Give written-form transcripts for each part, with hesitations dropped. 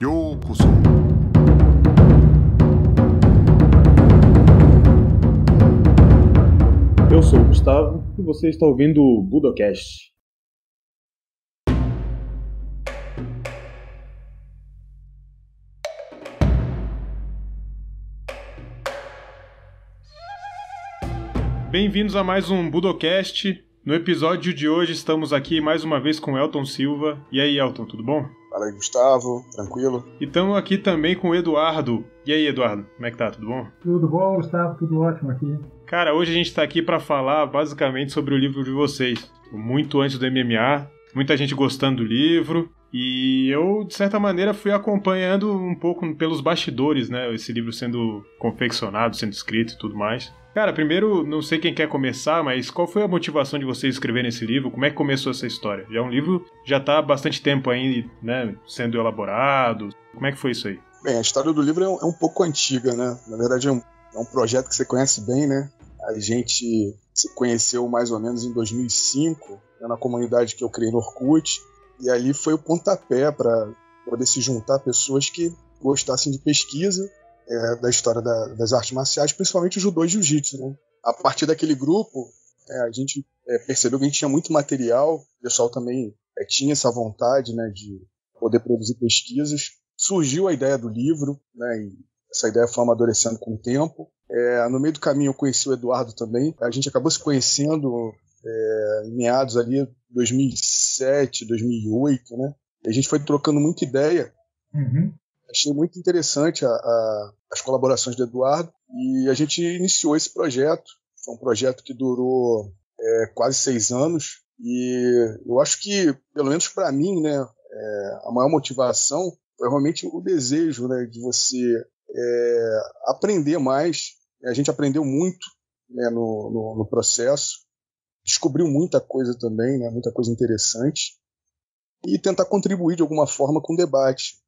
Yokoso. Eu sou o Gustavo e você está ouvindo o Budocast. Bem-vindos a mais um Budocast. No episódio de hoje estamos aqui mais uma vez com o Elton Silva. E aí, Elton, tudo bom? Fala aí, Gustavo, tranquilo? E estamos aqui também com o Eduardo. E aí, Eduardo, como é que tá? Tudo bom? Tudo bom, Gustavo, tudo ótimo aqui. Cara, hoje a gente está aqui para falar basicamente sobre o livro de vocês. Muito antes do MMA, muita gente gostando do livro. E eu, de certa maneira, fui acompanhando um pouco pelos bastidores, né? Esse livro sendo confeccionado, sendo escrito e tudo mais. Cara, primeiro, não sei quem quer começar, mas qual foi a motivação de vocês escreverem esse livro? Como é que começou essa história? Já é um livro já está há bastante tempo aí, né, sendo elaborado. Como é que foi isso aí? Bem, a história do livro é um pouco antiga, né? Na verdade, é um projeto que você conhece bem, né? A gente se conheceu mais ou menos em 2005, né, na comunidade que eu criei no Orkut. E ali foi o pontapé para poder se juntar pessoas que gostassem de pesquisa da história das artes marciais, principalmente o judô e jiu-jitsu, né? A partir daquele grupo, a gente percebeu que a gente tinha muito material, o pessoal também tinha essa vontade, né, de poder produzir pesquisas. Surgiu a ideia do livro, né, e essa ideia foi amadurecendo com o tempo. No meio do caminho eu conheci o Eduardo também, a gente acabou se conhecendo em meados ali 2007, 2008, né? E a gente foi trocando muita ideia. Uhum. Achei muito interessante as colaborações do Eduardo e a gente iniciou esse projeto. Foi um projeto que durou quase 6 anos e eu acho que, pelo menos para mim, né, a maior motivação foi realmente o desejo, né, de você aprender mais. A gente aprendeu muito, né, no processo, descobriu muita coisa também, né, muita coisa interessante e tentar contribuir de alguma forma com o debate.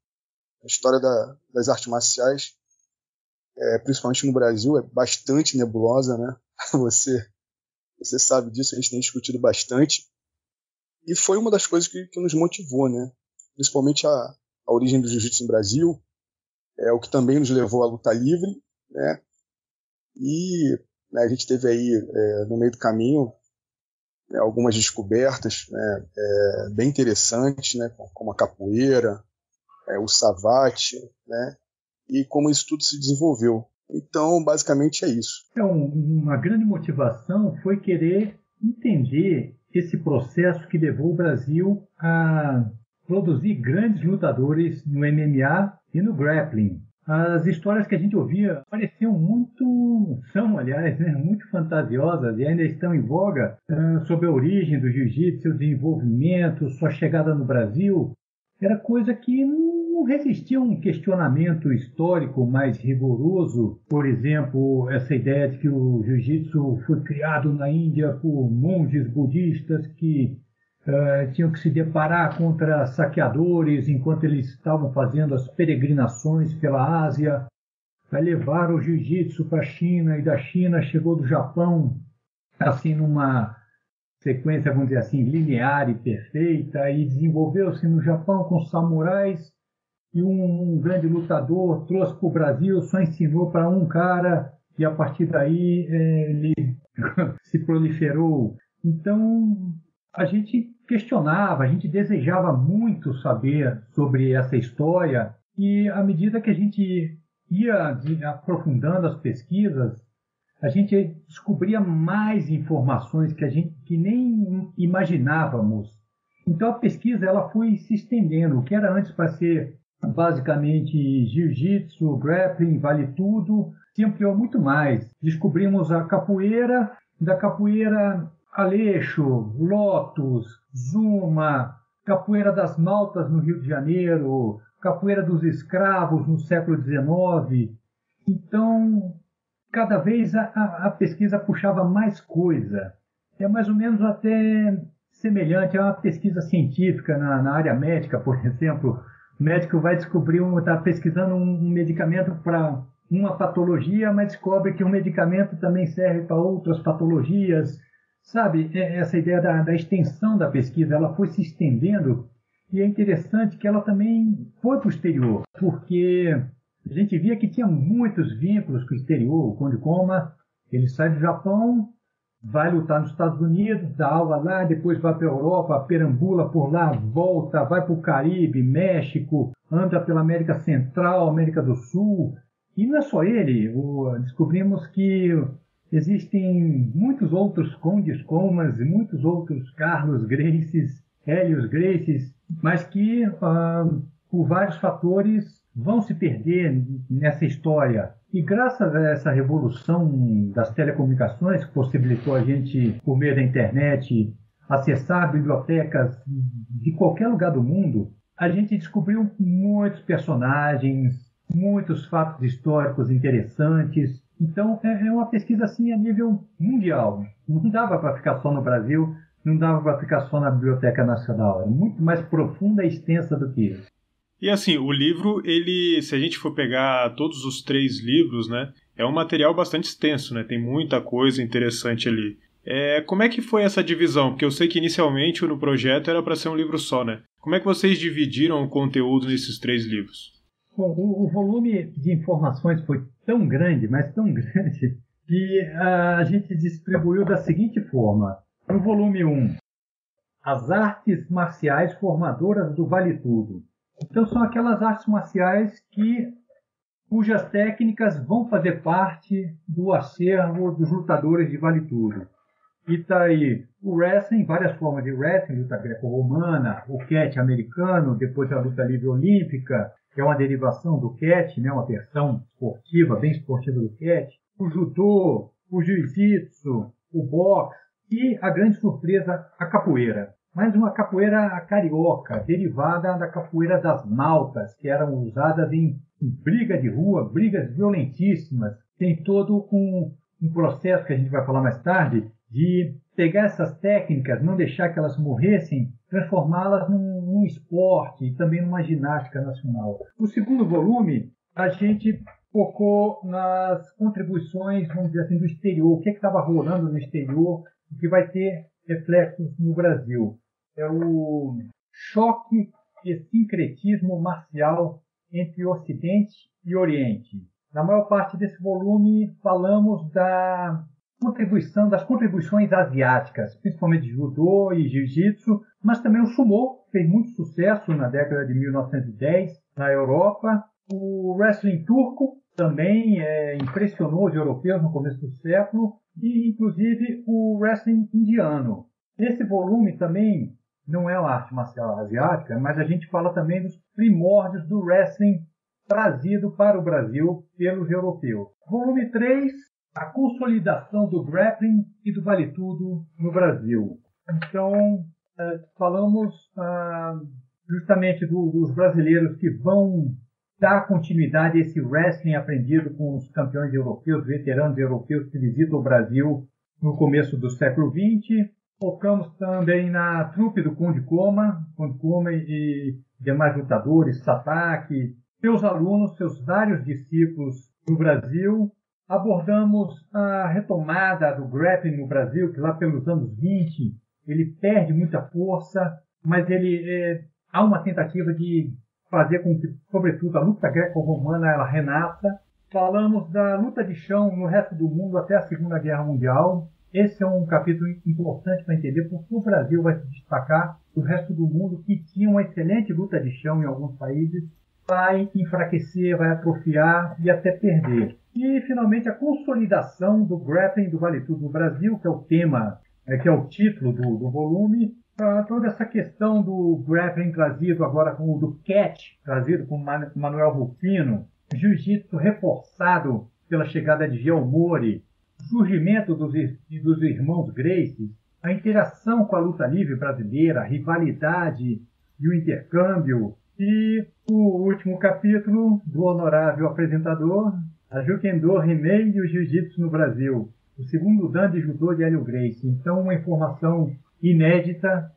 A história das artes marciais, principalmente no Brasil, é bastante nebulosa, né? Você sabe disso, a gente tem discutido bastante. E foi uma das coisas que nos motivou, né? Principalmente a origem do jiu-jitsu no Brasil, o que também nos levou à luta livre, né? E a gente teve aí, no meio do caminho, algumas descobertas, né, bem interessantes, né? Como a capoeira, o savate, né? E como isso tudo se desenvolveu. Então, basicamente é isso. Então, uma grande motivação foi querer entender esse processo que levou o Brasil a produzir grandes lutadores no MMA e no grappling. As histórias que a gente ouvia pareciam aliás, né, muito fantasiosas e ainda estão em voga sobre a origem do jiu-jitsu, seu desenvolvimento, sua chegada no Brasil. Era coisa que não resistia a um questionamento histórico mais rigoroso. Por exemplo, essa ideia de que o jiu-jitsu foi criado na Índia por monges budistas que tinham que se deparar contra saqueadores enquanto eles estavam fazendo as peregrinações pela Ásia para levar o jiu-jitsu para a China, e da China chegou do Japão, assim, numa sequência, vamos dizer assim, linear e perfeita, e desenvolveu-se no Japão com samurais, e um grande lutador trouxe para o Brasil, só ensinou para um cara, e a partir daí ele se proliferou. Então, a gente questionava, a gente desejava muito saber sobre essa história, e à medida que a gente ia aprofundando as pesquisas, a gente descobria mais informações que nem imaginávamos. Então a pesquisa ela foi se estendendo. O que era antes para ser basicamente jiu-jitsu, grappling, vale tudo, se ampliou muito mais. Descobrimos a capoeira, da capoeira Aleixo, Lotus, Zuma, capoeira das Maltas no Rio de Janeiro, capoeira dos escravos no século XIX. Então, cada vez a pesquisa puxava mais coisa. É mais ou menos até semelhante a uma pesquisa científica na área médica, por exemplo. O médico vai descobrir, está pesquisando um medicamento para uma patologia, mas descobre que o medicamento também serve para outras patologias. Sabe, essa ideia da extensão da pesquisa, ela foi se estendendo E é interessante que ela também foi para o exterior, porque a gente via que tinha muitos vínculos com o exterior. O Conde Koma, ele sai do Japão, vai lutar nos Estados Unidos, dá aula lá, depois vai para a Europa, perambula por lá, volta, vai para o Caribe, México, anda pela América Central, América do Sul. E não é só ele, descobrimos que existem muitos outros Condes Komas e muitos outros Carlos Gracies, Hélios Gracies, mas que, por vários fatores, vão se perder nessa história. E graças a essa revolução das telecomunicações, que possibilitou a gente, por meio da internet, acessar bibliotecas de qualquer lugar do mundo, a gente descobriu muitos personagens, muitos fatos históricos interessantes. Então, é uma pesquisa assim a nível mundial. Não dava para ficar só no Brasil, não dava para ficar só na Biblioteca Nacional. É muito mais profunda e extensa do que isso. E assim, o livro, ele, se a gente for pegar todos os 3 livros, né, é um material bastante extenso, né, tem muita coisa interessante ali. Como é que foi essa divisão? Porque eu sei que inicialmente no projeto era para ser um livro só, né? Como é que vocês dividiram o conteúdo nesses 3 livros? Bom, o volume de informações foi tão grande, mas tão grande, que a gente distribuiu da seguinte forma. No volume 1, as artes marciais formadoras do Vale Tudo. Então, são aquelas artes marciais cujas técnicas vão fazer parte do acervo dos lutadores de Vale Tudo. E está aí o wrestling, várias formas de wrestling, luta greco-romana, o catch americano, depois a luta livre olímpica, que é uma derivação do catch, né, uma versão esportiva, bem esportiva do catch, o judô, o jiu-jitsu, o boxe e, a grande surpresa, a capoeira. Mas uma capoeira carioca, derivada da capoeira das maltas, que eram usadas em briga de rua, brigas violentíssimas. Tem todo um processo que a gente vai falar mais tarde, de pegar essas técnicas, não deixar que elas morressem, transformá-las num esporte e também numa ginástica nacional. O segundo volume, a gente focou nas contribuições, vamos dizer assim, do exterior, o que estava rolando no exterior, o que vai ter reflexos no Brasil. É o choque e sincretismo marcial entre Ocidente e Oriente. Na maior parte desse volume, falamos das contribuições asiáticas, principalmente judô e jiu-jitsu, mas também o sumô, que fez muito sucesso na década de 1910 na Europa. O wrestling turco também impressionou os europeus no começo do século, e inclusive o wrestling indiano. Esse volume também não é uma arte marcial asiática, mas a gente fala também dos primórdios do wrestling trazido para o Brasil pelos europeus. Volume 3, a consolidação do grappling e do Vale Tudo no Brasil. Então, falamos justamente dos brasileiros que vão dar continuidade a esse wrestling aprendido com os campeões europeus, veteranos europeus que visitam o Brasil no começo do século XX. Focamos também na trupe do Conde Koma e demais lutadores, Satake, seus alunos, seus vários discípulos no Brasil. Abordamos a retomada do grappling no Brasil, que lá pelos anos 20 ele perde muita força, mas há uma tentativa de fazer com que, sobretudo, a luta greco-romana ela renasça. Falamos da luta de chão no resto do mundo até a Segunda Guerra Mundial. Esse é um capítulo importante para entender porque o Brasil vai se destacar do resto do mundo, que tinha uma excelente luta de chão em alguns países, vai enfraquecer, vai atrofiar e até perder. E, finalmente, a consolidação do grappling do Vale Tudo no Brasil, que é o tema, que é o título do volume, toda essa questão do grappling trazido agora com o do catch, trazido com Manuel Rufino, jiu-jitsu reforçado pela chegada de Geo Mori, surgimento dos irmãos Gracie, a interação com a luta livre brasileira, a rivalidade e o intercâmbio, e o último capítulo do honorável apresentador, a Jukendo Rimei e o Jiu-Jitsu no Brasil, o segundo dan de judô de Hélio Gracie. Então, uma informação inédita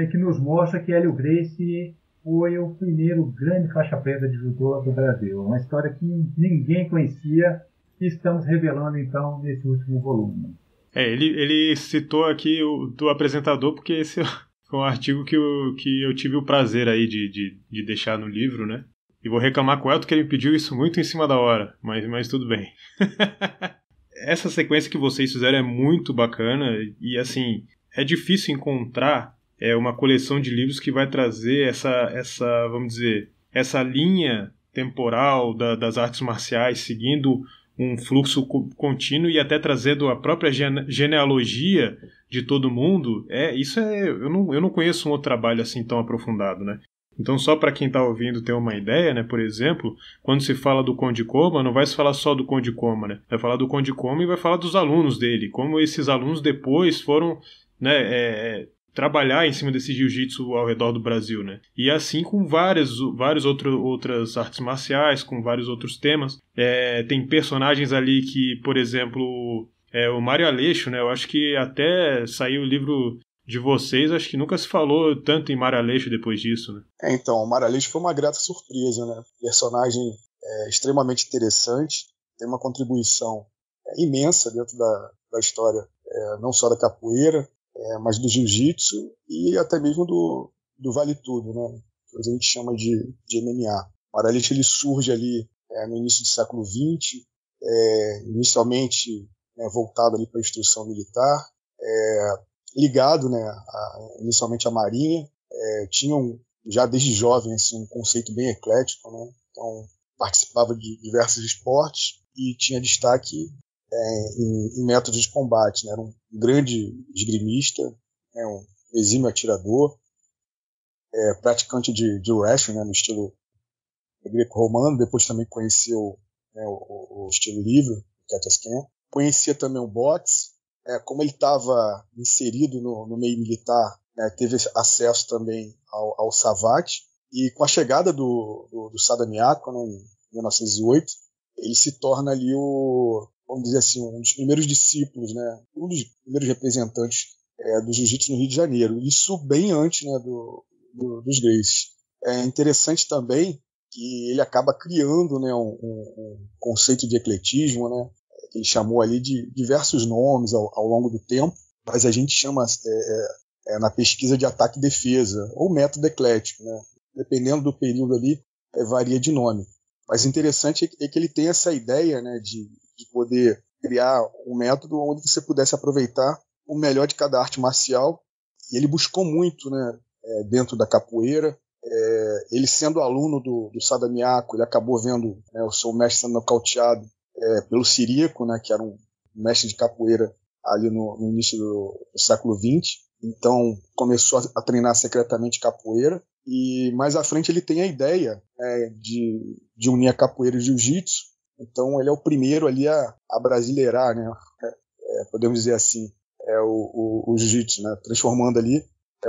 que nos mostra que Hélio Gracie foi o primeiro grande faixa preta de judô do Brasil. Uma história que ninguém conhecia e estamos revelando, então, nesse último volume. Ele citou aqui do apresentador, porque esse Foi um artigo que eu tive o prazer aí de deixar no livro, né? E vou reclamar com o Elton que ele me pediu isso muito em cima da hora, mas tudo bem. Essa sequência que vocês fizeram é muito bacana e, assim, é difícil encontrar uma coleção de livros que vai trazer essa, vamos dizer, essa linha temporal das artes marciais, seguindo um fluxo contínuo e até trazendo a própria genealogia de todo mundo. Eu não conheço um outro trabalho assim tão aprofundado, né? Então, só para quem está ouvindo ter uma ideia, né? Por exemplo, quando se fala do Conde Koma, não vai se falar só do Conde Koma, né? Vai falar do Conde Koma e vai falar dos alunos dele, como esses alunos depois foram, né, trabalhar em cima desse jiu-jitsu ao redor do Brasil, né? E assim com várias outras artes marciais, com vários outros temas. Tem personagens ali que, por exemplo, o Mário Aleixo, né? Eu acho que até saiu o livro de vocês, acho que nunca se falou tanto em Mário Aleixo depois disso, né? Então, o Mário Aleixo foi uma grata surpresa, né? Personagem extremamente interessante, tem uma contribuição imensa dentro da história, não só da capoeira, mas do jiu-jitsu e até mesmo do Vale Tudo, né? Que a gente chama de MMA. O Mário Aleixo ele surge ali no início do século XX, inicialmente voltado ali para a instrução militar, ligado, né, inicialmente à Marinha, tinham já desde jovem assim, um conceito bem eclético, né? Então participava de diversos esportes e tinha destaque em métodos de combate, né? Era um grande esgrimista, um exímio atirador, praticante de wrestling, né, no estilo greco-romano. Depois também conheceu o estilo livre, o Kata-sken. Conhecia também o boxe. Como ele estava inserido no meio militar, teve acesso também ao savate. E com a chegada do Sada Miyako, né, em 1908, ele se torna ali vamos dizer assim, um dos primeiros discípulos, né, um dos primeiros representantes do jiu-jitsu no Rio de Janeiro. Isso bem antes, né, dos Gracies. É interessante também que ele acaba criando, né, um conceito de ecletismo, né, que ele chamou ali de diversos nomes ao longo do tempo, mas a gente chama na pesquisa de ataque e defesa, ou método eclético, né? Dependendo do período ali, varia de nome. Mas interessante é que ele tem essa ideia, né, de poder criar um método onde você pudesse aproveitar o melhor de cada arte marcial, e ele buscou muito, né, dentro da capoeira. Ele sendo aluno do Sada Miyako, ele acabou vendo, né, o seu mestre sendo nocauteado pelo Sirico, né, que era um mestre de capoeira ali no início do século XX. Então começou a treinar secretamente capoeira, e mais à frente ele tem a ideia de unir a capoeira e o jiu-jitsu. Então ele é o primeiro ali a brasileirar, né, podemos dizer assim, o jiu-jitsu, né, transformando ali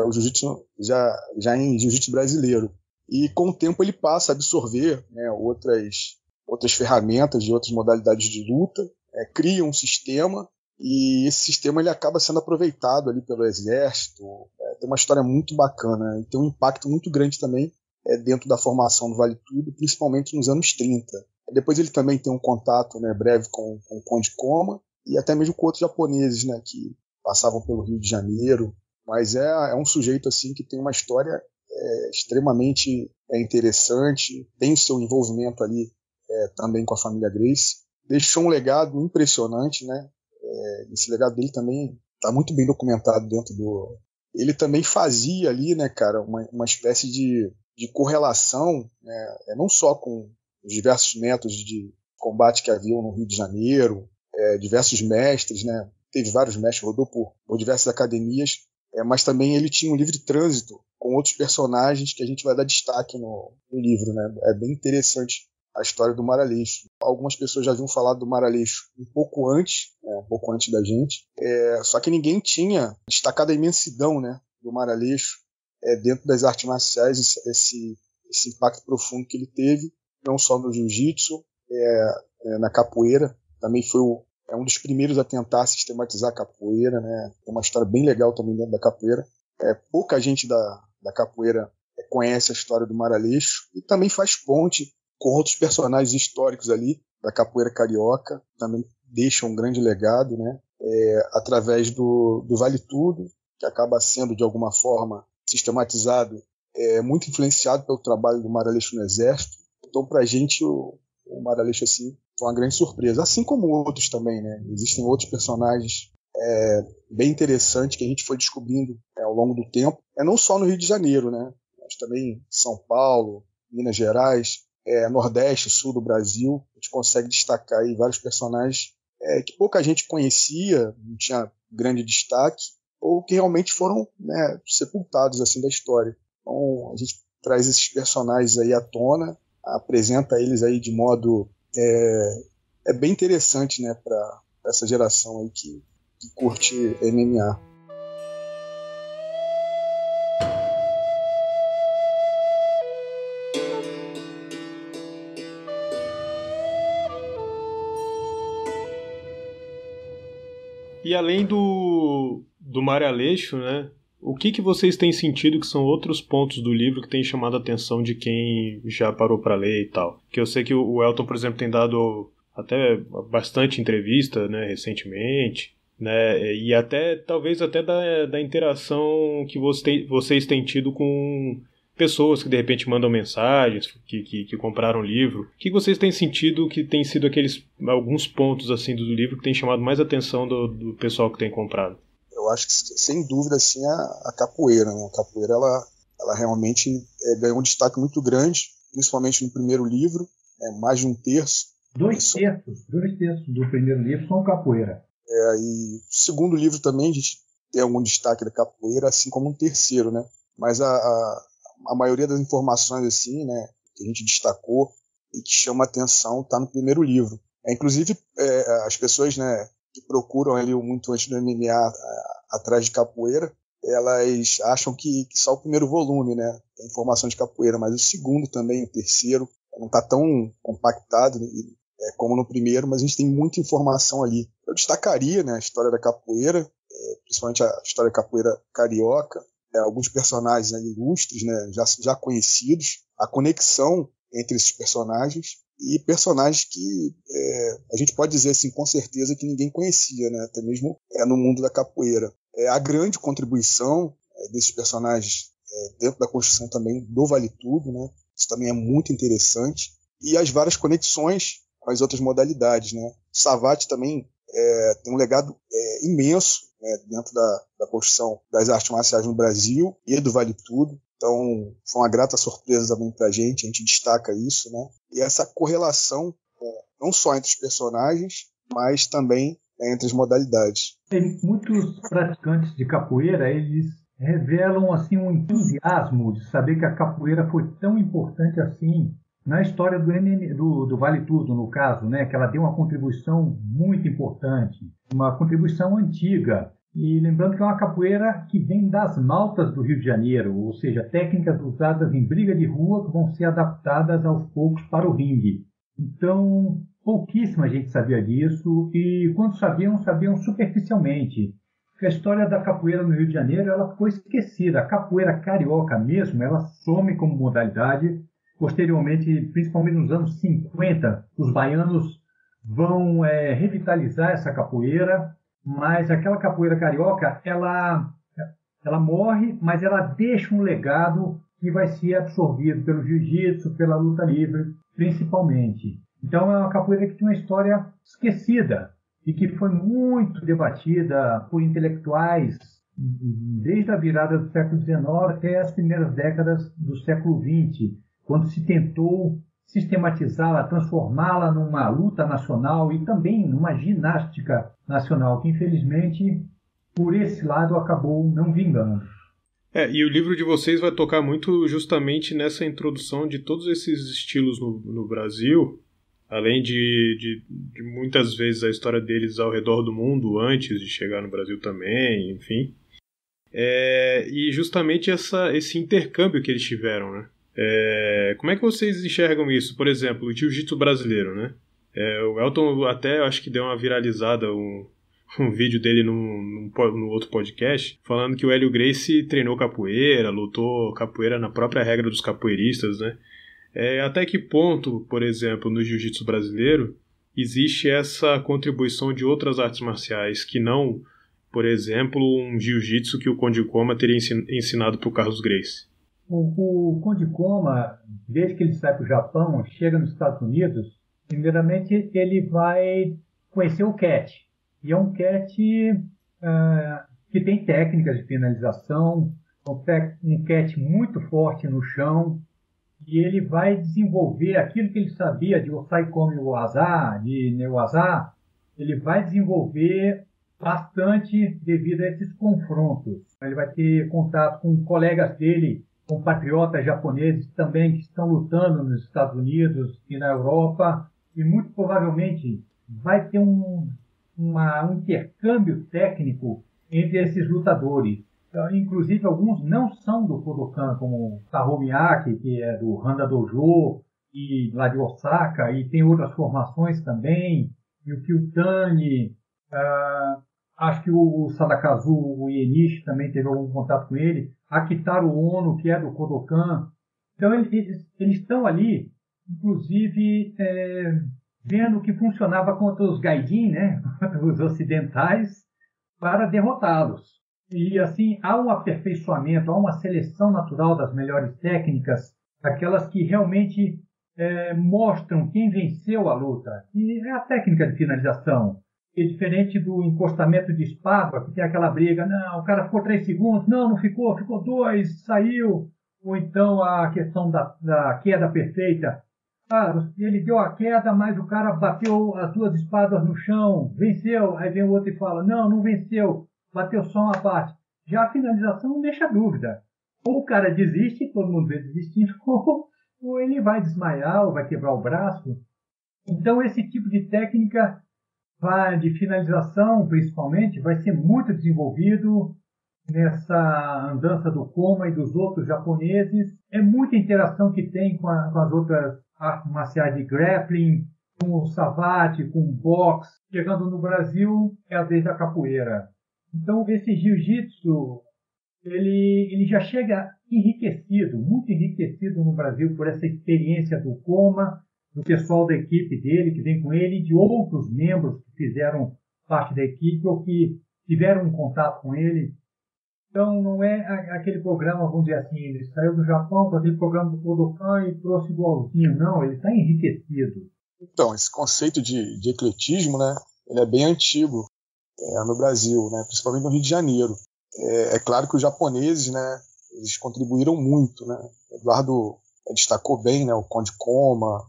o jiu-jitsu já em jiu-jitsu brasileiro. E com o tempo ele passa a absorver, né, outras ferramentas de outras modalidades de luta, cria um sistema, e esse sistema ele acaba sendo aproveitado ali pelo exército. Tem uma história muito bacana, e tem um impacto muito grande também dentro da formação do Vale Tudo, principalmente nos anos 30. Depois ele também tem um contato, né, breve com o Conde Koma, e até mesmo com outros japoneses, né, que passavam pelo Rio de Janeiro. Mas é um sujeito assim que tem uma história extremamente interessante, tem o seu envolvimento ali também com a família Gracie, deixou um legado impressionante, né? Esse legado dele também está muito bem documentado dentro do... Ele também fazia ali, né, cara, uma espécie de correlação, né, não só com os diversos métodos de combate que haviam no Rio de Janeiro, diversos mestres, né? Teve vários mestres, rodou por diversas academias, mas também ele tinha um livre trânsito com outros personagens que a gente vai dar destaque no livro, né? É bem interessante a história do Mário Aleixo. Algumas pessoas já haviam falado do Mário Aleixo um pouco antes da gente, só que ninguém tinha destacado a imensidão, né, do Mário Aleixo dentro das artes marciais, esse impacto profundo que ele teve, não só no jiu-jitsu, na capoeira, também foi um dos primeiros a tentar sistematizar a capoeira, né? Tem uma história bem legal também dentro da capoeira. Pouca gente da capoeira conhece a história do Mário Aleixo, e também faz ponte com outros personagens históricos ali da capoeira carioca, também deixa um grande legado, né? Através do Vale Tudo, que acaba sendo de alguma forma sistematizado, muito influenciado pelo trabalho do Mário Aleixo no Exército. Então, para a gente, o Mário Aleixo assim, foi uma grande surpresa. Assim como outros também, né? Existem outros personagens bem interessantes que a gente foi descobrindo ao longo do tempo. Não só no Rio de Janeiro, né? Mas também São Paulo, Minas Gerais, Nordeste, Sul do Brasil. A gente consegue destacar aí vários personagens que pouca gente conhecia, não tinha grande destaque, ou que realmente foram, né, sepultados assim da história. Então a gente traz esses personagens aí à tona, apresenta eles aí de modo bem interessante, né, para essa geração aí que curte MMA. E além do Mário Aleixo, né, o que vocês têm sentido que são outros pontos do livro que têm chamado a atenção de quem já parou para ler e tal? Que eu sei que o Elton, por exemplo, tem dado até bastante entrevista, né, recentemente, né, e até talvez até da interação que vocês têm tido com pessoas que de repente mandam mensagens, que compraram o livro. O que vocês têm sentido que tem sido alguns pontos assim do livro que tem chamado mais atenção do pessoal que tem comprado? Eu acho que, sem dúvida, assim, a capoeira, né? A capoeira, ela realmente ganhou um destaque muito grande, principalmente no primeiro livro, mais de um terço. Dois terços do primeiro livro são capoeira. E o segundo livro também a gente tem algum destaque da capoeira, assim como um terceiro, né? Mas a maioria das informações, assim, né, que a gente destacou e que chama a atenção está no primeiro livro. Inclusive, as pessoas, né, que procuram ali muito antes do MMA atrás de capoeira, elas acham que só o primeiro volume, né, tem informação de capoeira, mas o segundo também, o terceiro, não está tão compactado como no primeiro, mas a gente tem muita informação ali. Eu destacaria, né, a história da capoeira, principalmente a história da capoeira carioca, alguns personagens, né, ilustres, né, já conhecidos, a conexão entre esses personagens e personagens que a gente pode dizer assim, com certeza que ninguém conhecia, né, até mesmo no mundo da capoeira. A grande contribuição desses personagens dentro da construção também do Vale Tudo, né, isso também é muito interessante, e as várias conexões com as outras modalidades, né. Savate também tem um legado imenso, né, dentro da construção das artes marciais no Brasil e do Vale Tudo. Então, foi uma grata surpresa também para a gente destaca isso, né? E essa correlação, não só entre os personagens, mas também entre as modalidades. Muitos praticantes de capoeira, eles revelam assim um entusiasmo de saber que a capoeira foi tão importante assim na história do Vale Tudo, no caso, né? Que ela deu uma contribuição muito importante, uma contribuição antiga. E lembrando que é uma capoeira que vem das maltas do Rio de Janeiro, ou seja, técnicas usadas em briga de rua que vão ser adaptadas aos poucos para o ringue. Então, pouquíssima gente sabia disso, e quando sabiam superficialmente. Porque a história da capoeira no Rio de Janeiro ela foi esquecida. A capoeira carioca mesmo, ela some como modalidade. Posteriormente, principalmente nos anos 50, os baianos vão revitalizar essa capoeira, mas aquela capoeira carioca, ela morre, mas ela deixa um legado que vai ser absorvido pelo jiu-jitsu, pela luta livre, principalmente. Então é uma capoeira que tem uma história esquecida e que foi muito debatida por intelectuais desde a virada do século XIX até as primeiras décadas do século XX, quando se tentou sistematizá-la, transformá-la numa luta nacional e também numa ginástica nacional, que infelizmente, por esse lado, acabou não vingando. E o livro de vocês vai tocar muito justamente nessa introdução de todos esses estilos no Brasil, além de muitas vezes a história deles ao redor do mundo antes de chegar no Brasil também, enfim. E justamente esse intercâmbio que eles tiveram, né? Como é que vocês enxergam isso? Por exemplo, o jiu-jitsu brasileiro, né? O Elton até acho que deu uma viralizada um vídeo dele no outro podcast, falando que o Hélio Gracie treinou capoeira, lutou capoeira na própria regra dos capoeiristas, né? Até que ponto, por exemplo, no jiu-jitsu brasileiro, existe essa contribuição de outras artes marciais que não por exemplo, um jiu-jitsu que o Conde Koma teria ensinado para o Carlos Gracie? O Conde Koma, desde que ele sai para o Japão, chega nos Estados Unidos, primeiramente ele vai conhecer o catch. E é um catch que tem técnicas de finalização, um catch muito forte no chão, e ele vai desenvolver aquilo que ele sabia de Osaikomi Waza, de Newaza, ele vai desenvolver bastante devido a esses confrontos. Ele vai ter contato com colegas dele, compatriotas japoneses também que estão lutando nos Estados Unidos e na Europa, e muito provavelmente vai ter um intercâmbio técnico entre esses lutadores. Inclusive, alguns não são do Kodokan, como Taro Miyake, que é do Handa Dojo, e lá de Osaka, e tem outras formações também, e o Kyutani, acho que o Sadakazu Uenishi também teve algum contato com ele, a Kitaro Ono, que é do Kodokan. Então, eles estão ali, inclusive, vendo o que funcionava contra os gaijin, né, contra os ocidentais, para derrotá-los. E assim, há um aperfeiçoamento, há uma seleção natural das melhores técnicas, aquelas que realmente mostram quem venceu a luta. E é a técnica de finalização. É diferente do encostamento de espada, que tem aquela briga, não, o cara ficou 3 segundos, não ficou 2, saiu. Ou então a questão da queda perfeita. Ele deu a queda, mas o cara bateu as 2 espadas no chão, venceu. Aí vem o outro e fala, não venceu, bateu só uma parte. Já a finalização não deixa dúvida. Ou o cara desiste, todo mundo vê desistindo, ou ele vai desmaiar, ou vai quebrar o braço. Então esse tipo de técnica de finalização, principalmente, vai ser muito desenvolvido nessa andança do Koma e dos outros japoneses. É muita interação que tem com as outras artes marciais de grappling, com o savate, com o boxe. Chegando no Brasil, é a vez da capoeira. Então, esse jiu-jitsu, ele já chega enriquecido, muito enriquecido no Brasil por essa experiência do Koma, do pessoal da equipe dele, que vem com ele, e de outros membros que fizeram parte da equipe ou que tiveram um contato com ele. Então, não é aquele programa, vamos dizer assim, ele saiu do Japão com aquele programa do Kodokan e trouxe igualzinho. Não, ele está enriquecido. Então, esse conceito de ecletismo, né, ele é bem antigo no Brasil, né, principalmente no Rio de Janeiro. É claro que os japoneses, né, eles contribuíram muito, né. Eduardo destacou bem, né, o Conde Koma,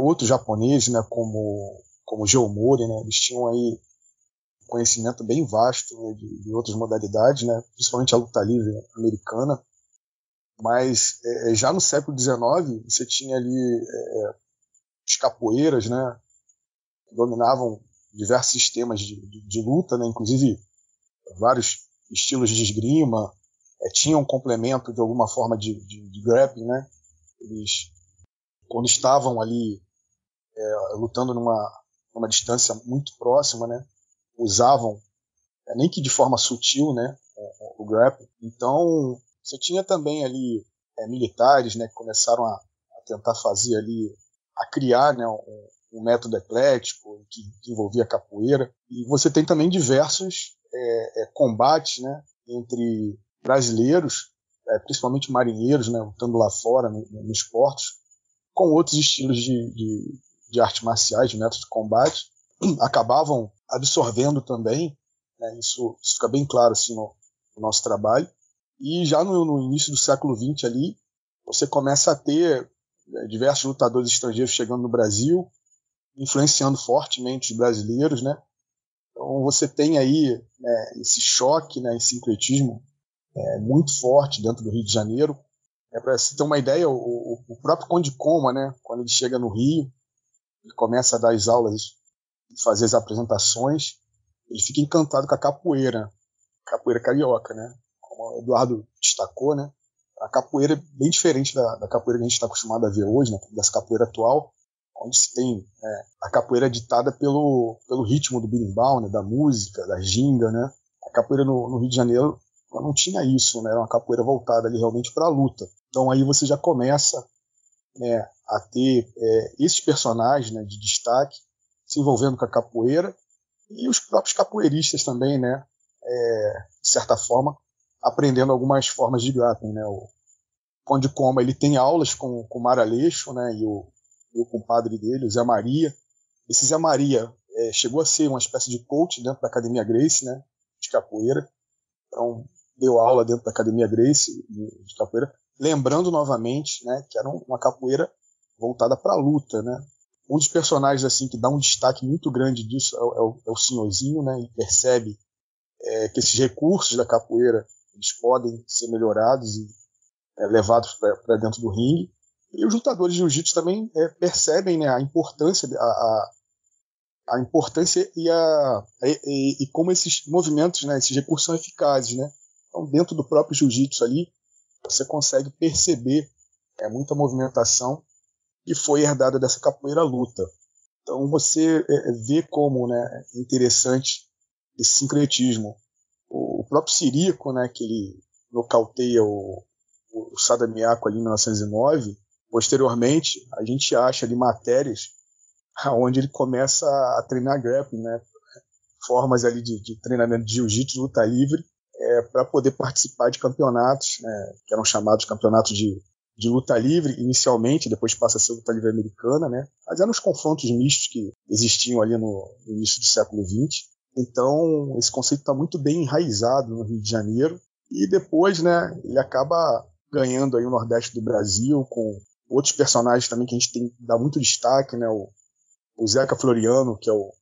outros japoneses, né, como o Geomori, né, eles tinham aí conhecimento bem vasto, né, de outras modalidades, né, principalmente a luta livre americana. Mas já no século XIX você tinha ali os capoeiras, né, que dominavam diversos sistemas de luta, né, inclusive vários estilos de esgrima, tinham um complemento de alguma forma de grappling, né. Eles, quando estavam ali lutando numa distância muito próxima, né, usavam, nem que de forma sutil, né, o grappling. Então, você tinha também ali militares, né, que começaram a tentar fazer ali, a criar, né, um método eclético que envolvia a capoeira. E você tem também diversos combates, né, entre brasileiros, principalmente marinheiros, né, lutando lá fora nos portos, com outros estilos de artes marciais, de métodos de combate, acabavam absorvendo também, né, isso fica bem claro assim, no nosso trabalho. E já no início do século XX ali, você começa a ter diversos lutadores estrangeiros chegando no Brasil, influenciando fortemente os brasileiros, né? Então você tem aí, né, esse choque, né, esse sincretismo muito forte dentro do Rio de Janeiro. Para você ter uma ideia, o próprio Conde Koma, né, quando ele chega no Rio, ele começa a dar as aulas, fazer as apresentações, ele fica encantado com a capoeira carioca, né? Como o Eduardo destacou, né? A capoeira é bem diferente da capoeira que a gente está acostumado a ver hoje, né? Dessa capoeira atual, onde se tem a capoeira ditada pelo ritmo do berimbau, né? Da música, da ginga, né? A capoeira no Rio de Janeiro não tinha isso, né? Era uma capoeira voltada ali realmente para a luta. Então aí você já começa, né, a ter esses personagens, né, de destaque se envolvendo com a capoeira E os próprios capoeiristas também, né, de certa forma, aprendendo algumas formas de grappling, né. O Conde Coma, ele tem aulas com o Mário Aleixo, né, e o compadre dele, o Zé Maria. Esse Zé Maria chegou a ser uma espécie de coach dentro da Academia Gracie, né, de capoeira. Então, deu aula dentro da Academia Gracie de capoeira. Lembrando novamente, né, que era uma capoeira voltada para a luta, né. Um dos personagens assim que dá um destaque muito grande disso é o Senhorzinho, né. Ele percebe que esses recursos da capoeira eles podem ser melhorados e levados para dentro do ringue. E os lutadores de jiu-jitsu também percebem, né, a importância e como esses movimentos, né, esses recursos são eficazes, né. Então, dentro do próprio jiu-jitsu ali, você consegue perceber muita movimentação que foi herdada dessa capoeira luta. Então você vê como, né, é interessante esse sincretismo. O próprio Sirico, né, que ele nocauteia o Sada Miyako ali em 1909, posteriormente a gente acha ali matérias onde ele começa a treinar grappling, né, formas ali de treinamento de jiu-jitsu, luta livre, para poder participar de campeonatos, né, que eram chamados campeonatos de luta livre inicialmente, depois passa a ser luta livre americana, né? Mas eram os confrontos mistos que existiam ali no início do século XX. Então, esse conceito está muito bem enraizado no Rio de Janeiro. E depois, né, ele acaba ganhando aí o Nordeste do Brasil, com outros personagens também que a gente tem que dar muito destaque, né? O Zeca Floriano, que é o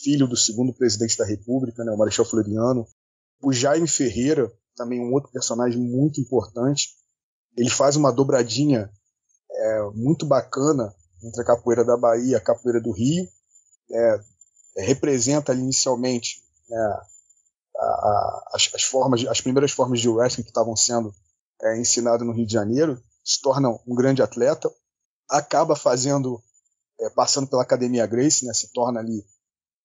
filho do segundo presidente da República, né, o Marechal Floriano. O Jaime Ferreira, também um outro personagem muito importante. Ele faz uma dobradinha muito bacana entre a capoeira da Bahia e a capoeira do Rio. Representa ali inicialmente, né, as primeiras formas de wrestling que estavam sendo ensinadas no Rio de Janeiro. Se torna um grande atleta. Acaba passando pela Academia Gracie, né, se torna ali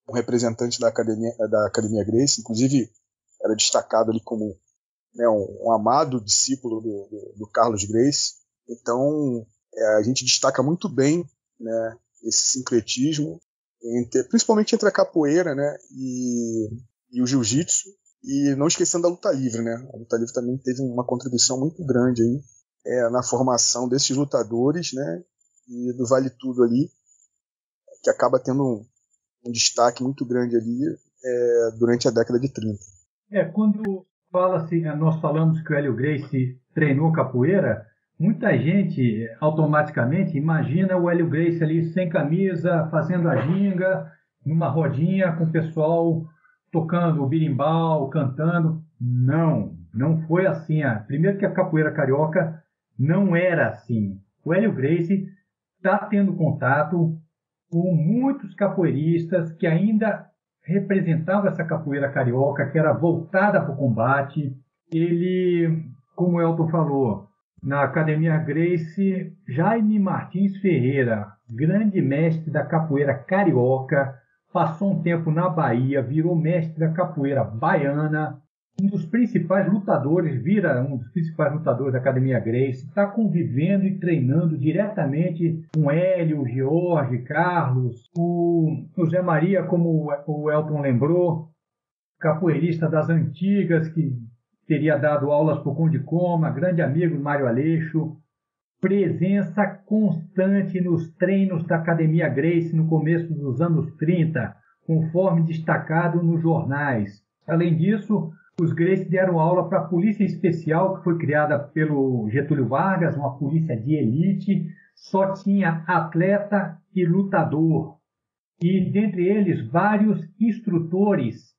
um representante da Academia Gracie. Inclusive, era destacado ali como, né, um amado discípulo do Carlos Gracie. Então, a gente destaca muito bem, né, esse sincretismo, principalmente entre a capoeira, né, e o jiu-jitsu, e não esquecendo da luta livre. Né? A luta livre também teve uma contribuição muito grande aí, na formação desses lutadores, né, e do Vale Tudo ali, que acaba tendo um destaque muito grande ali durante a década de 30. Quando fala-se, nós falamos que o Hélio Gracie treinou capoeira, muita gente automaticamente imagina o Hélio Gracie ali sem camisa, fazendo a ginga, numa rodinha com o pessoal tocando o birimbau, cantando. Não foi assim. Primeiro que a capoeira carioca não era assim. O Hélio Gracie está tendo contato com muitos capoeiristas que ainda representava essa capoeira carioca, que era voltada para o combate. Ele, como o Elton falou, na Academia Gracie, Jaime Martins Ferreira, grande mestre da capoeira carioca, passou um tempo na Bahia, virou mestre da capoeira baiana, um dos principais lutadores da Academia Gracie, está convivendo e treinando diretamente com Hélio, Jorge, Carlos, o Zé Maria, como o Elton lembrou, capoeirista das antigas, que teria dado aulas para o Conde Coma, grande amigo do Mário Aleixo, presença constante nos treinos da Academia Gracie no começo dos anos 30, conforme destacado nos jornais. Além disso, os Gracie deram aula para a Polícia Especial, que foi criada pelo Getúlio Vargas, uma polícia de elite, só tinha atleta e lutador. E, dentre eles, vários instrutores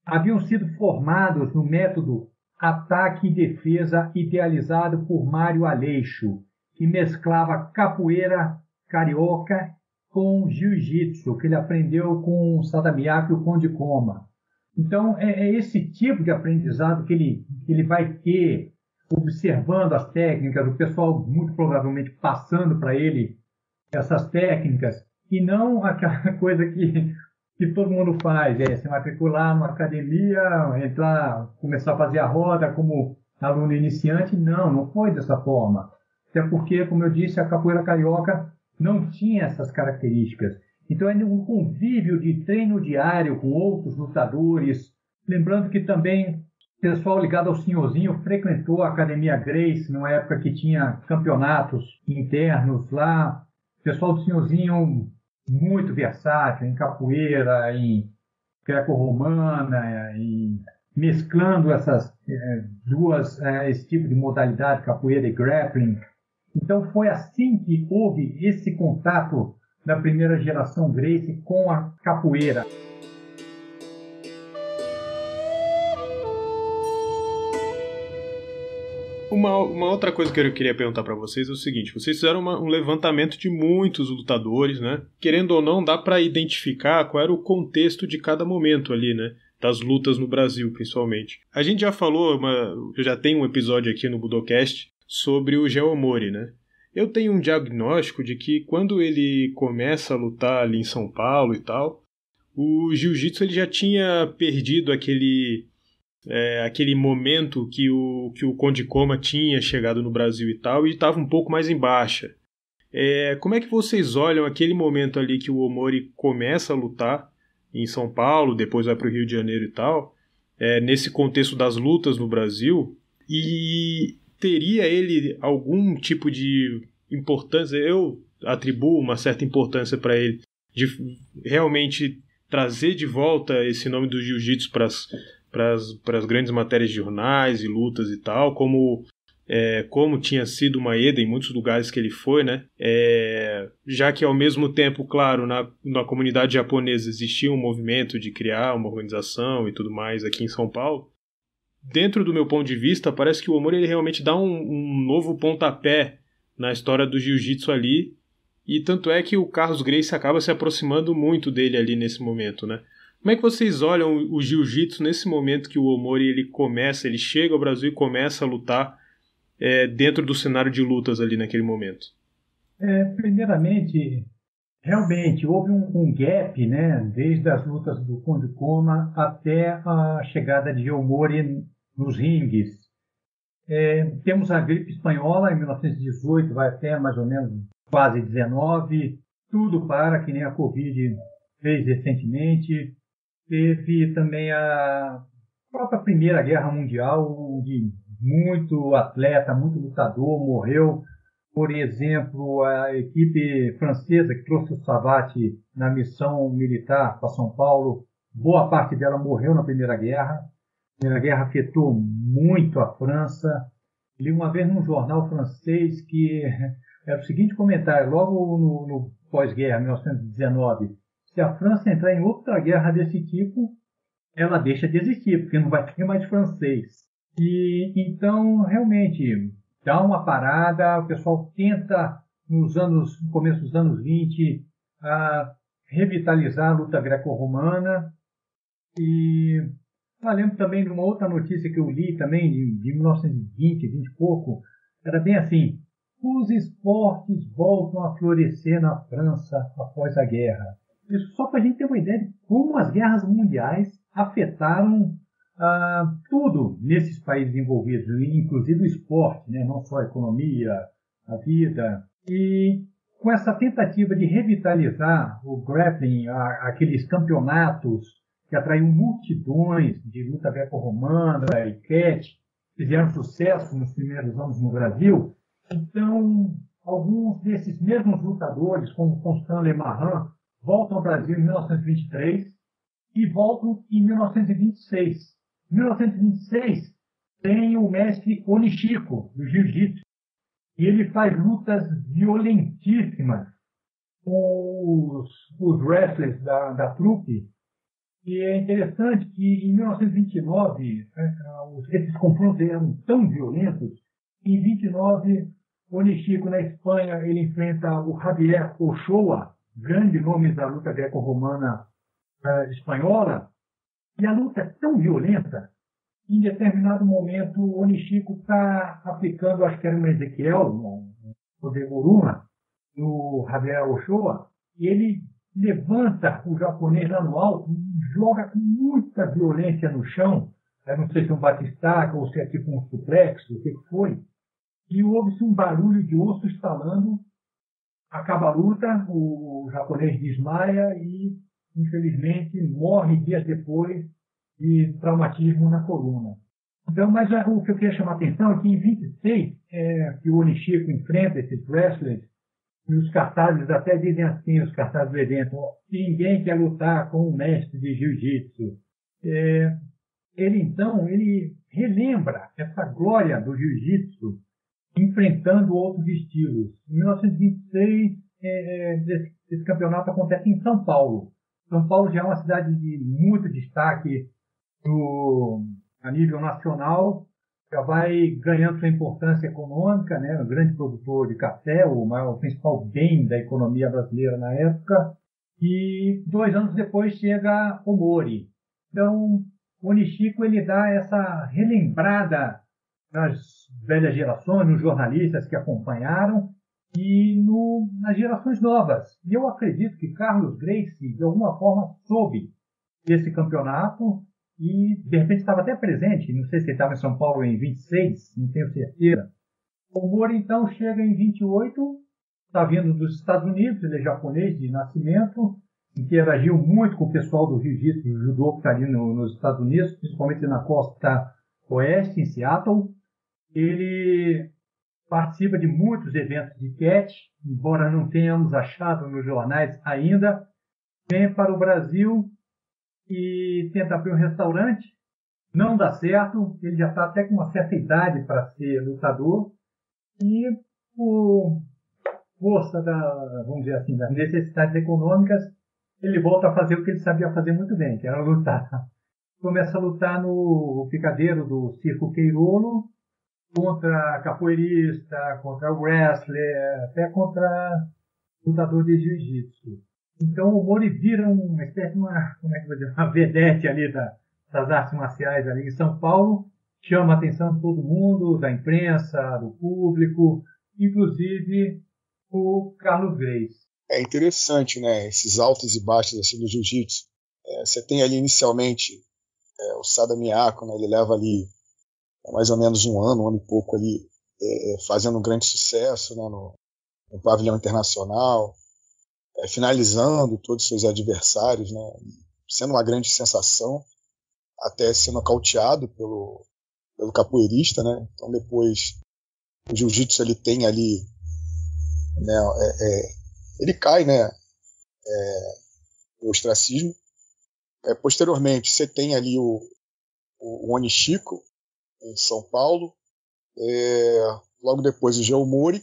haviam sido formados no método ataque e defesa idealizado por Mário Aleixo, que mesclava capoeira carioca com jiu-jitsu, que ele aprendeu com o Sada Miyako e o Conde Coma. Então, é esse tipo de aprendizado que ele vai ter, observando as técnicas, o pessoal muito provavelmente passando para ele essas técnicas, e não aquela coisa que todo mundo faz, se matricular numa academia, entrar, começar a fazer a roda como aluno iniciante. Não foi dessa forma. Até porque, como eu disse, a capoeira carioca não tinha essas características. Então é um convívio de treino diário com outros lutadores. Lembrando que também o pessoal ligado ao Senhorzinho frequentou a Academia Gracie, numa época que tinha campeonatos internos lá. O pessoal do Senhorzinho muito versátil em capoeira, em greco-romana, e mesclando essas esse tipo de modalidade, capoeira e grappling. Então foi assim que houve esse contato da primeira geração Gracie com a capoeira. Uma outra coisa que eu queria perguntar para vocês é o seguinte: vocês fizeram um levantamento de muitos lutadores, né? Querendo ou não, dá para identificar qual era o contexto de cada momento ali, né? Das lutas no Brasil, principalmente. A gente já falou, eu já tenho um episódio aqui no Budocast sobre o Geomori, né? Eu tenho um diagnóstico de que quando ele começa a lutar ali em São Paulo e tal, o jiu-jitsu ele já tinha perdido aquele momento que o Conde Koma tinha chegado no Brasil e tal, e estava um pouco mais em baixa. Como é que vocês olham aquele momento ali que o Omori começa a lutar em São Paulo, depois vai para o Rio de Janeiro e tal, nesse contexto das lutas no Brasil, e teria ele algum tipo de importância? Eu atribuo uma certa importância para ele, de realmente trazer de volta esse nome do jiu-jitsu para as grandes matérias de jornais e lutas e tal, como tinha sido o Maeda em muitos lugares que ele foi, né? Já que ao mesmo tempo, claro, na comunidade japonesa existia um movimento de criar uma organização e tudo mais aqui em São Paulo, dentro do meu ponto de vista, parece que o Omori ele realmente dá um novo pontapé na história do jiu-jitsu ali, e tanto é que o Carlos Gracie acaba se aproximando muito dele ali nesse momento, né? Como é que vocês olham o jiu-jitsu nesse momento que o Omori ele chega ao Brasil e começa a lutar dentro do cenário de lutas ali naquele momento? Primeiramente, realmente houve um gap, né, desde as lutas do Conde Koma até a chegada de Omori nos ringues. Temos a gripe espanhola em 1918, vai até mais ou menos quase 19, tudo para, que nem a Covid fez recentemente. Teve também a própria Primeira Guerra Mundial, onde muito atleta, muito lutador morreu. Por exemplo, a equipe francesa que trouxe o Savate na missão militar para São Paulo, boa parte dela morreu na Primeira Guerra. A Primeira Guerra afetou muito a França. Li uma vez num jornal francês que era o seguinte comentário, logo no pós-guerra, 1919, se a França entrar em outra guerra desse tipo, ela deixa de existir, porque não vai ter mais francês. E então, realmente, dá uma parada, o pessoal tenta, no começo dos anos 20, revitalizar a luta greco-romana. E lembro também de uma outra notícia que eu li também, de 1920, 20 e pouco, era bem assim: os esportes voltam a florescer na França após a guerra. Isso só para a gente ter uma ideia de como as guerras mundiais afetaram tudo nesses países envolvidos, inclusive o esporte, né? Não só a economia, a vida. E com essa tentativa de revitalizar o grappling, aqueles campeonatos que atraíam multidões de luta greco-romana e catch, fizeram sucesso nos primeiros anos no Brasil. Então, alguns desses mesmos lutadores, como Constant Lemarran, voltam ao Brasil em 1923 e voltam em 1926. Em 1926, tem o mestre Onishiko, do Jiu-Jitsu, e ele faz lutas violentíssimas com os wrestlers da trupe. E é interessante que em 1929, esses confrontos eram tão violentos, que em 29, Onishiko, na Espanha, ele enfrenta o Javier Ochoa, grande nome da luta greco-romana espanhola, e a luta é tão violenta, que em determinado momento o Onishiko está aplicando, acho que era um Ezequiel, no poder Goruma, no Javier Ochoa, e ele levanta o japonês lá no alto e joga com muita violência no chão. Eu não sei se é um batistaca ou se é tipo um suplexo, o que foi. E houve-se um barulho de osso estalando. acaba a luta, o japonês desmaia e, infelizmente, morre dias depois de traumatismo na coluna. Então, mas o que eu queria chamar a atenção é que em 26, que o Onichiko enfrenta esses wrestlers, e os cartazes até dizem assim, os cartazes do evento, ninguém quer lutar com o mestre de jiu-jitsu. Ele relembra essa glória do jiu-jitsu enfrentando outros estilos. Em 1926, esse campeonato acontece em São Paulo. São Paulo já é uma cidade de muito destaque a nível nacional, já vai ganhando sua importância econômica, né? Um grande produtor de café, o principal bem da economia brasileira na época. E 2 anos depois chega o Mori. Então, o Onichiko ele dá essa relembrada nas velhas gerações, nos jornalistas que acompanharam e nas gerações novas. E eu acredito que Carlos Gracie, de alguma forma, soube desse campeonato e, de repente, estava até presente. Não sei se ele estava em São Paulo em 26, não tenho certeza. O Mori, então, chega em 28, está vindo dos Estados Unidos, ele é japonês de nascimento, interagiu muito com o pessoal do jiu-jitsu, do judô que está ali nos Estados Unidos, principalmente na costa oeste, em Seattle. Ele participa de muitos eventos de catch, embora não tenhamos achado nos jornais ainda. Vem para o Brasil e tenta abrir um restaurante. Não dá certo, ele já está até com uma certa idade para ser lutador. E por força vamos dizer assim, das necessidades econômicas, ele volta a fazer o que ele sabia fazer muito bem, que era lutar. Começa a lutar no picadeiro do Circo Queirolo, contra capoeirista, contra wrestler, até contra lutador de jiu-jitsu. Então o Mori vira uma espécie de uma vedete ali das artes marciais ali em São Paulo, chama a atenção de todo mundo, da imprensa, do público, inclusive o Carlos Gracie. É interessante, né? Esses altos e baixos assim do jiu-jitsu. Você tem ali inicialmente o Sada Miyako, né? Ele leva ali mais ou menos um ano e pouco ali, fazendo um grande sucesso, né, no pavilhão internacional, finalizando todos os seus adversários, né, sendo uma grande sensação, até ser nocauteado pelo capoeirista, né. Então depois o jiu-jitsu ele tem ali, né, ele cai, né, o ostracismo. Posteriormente você tem ali o Onichiko em São Paulo, logo depois o Joe Mori.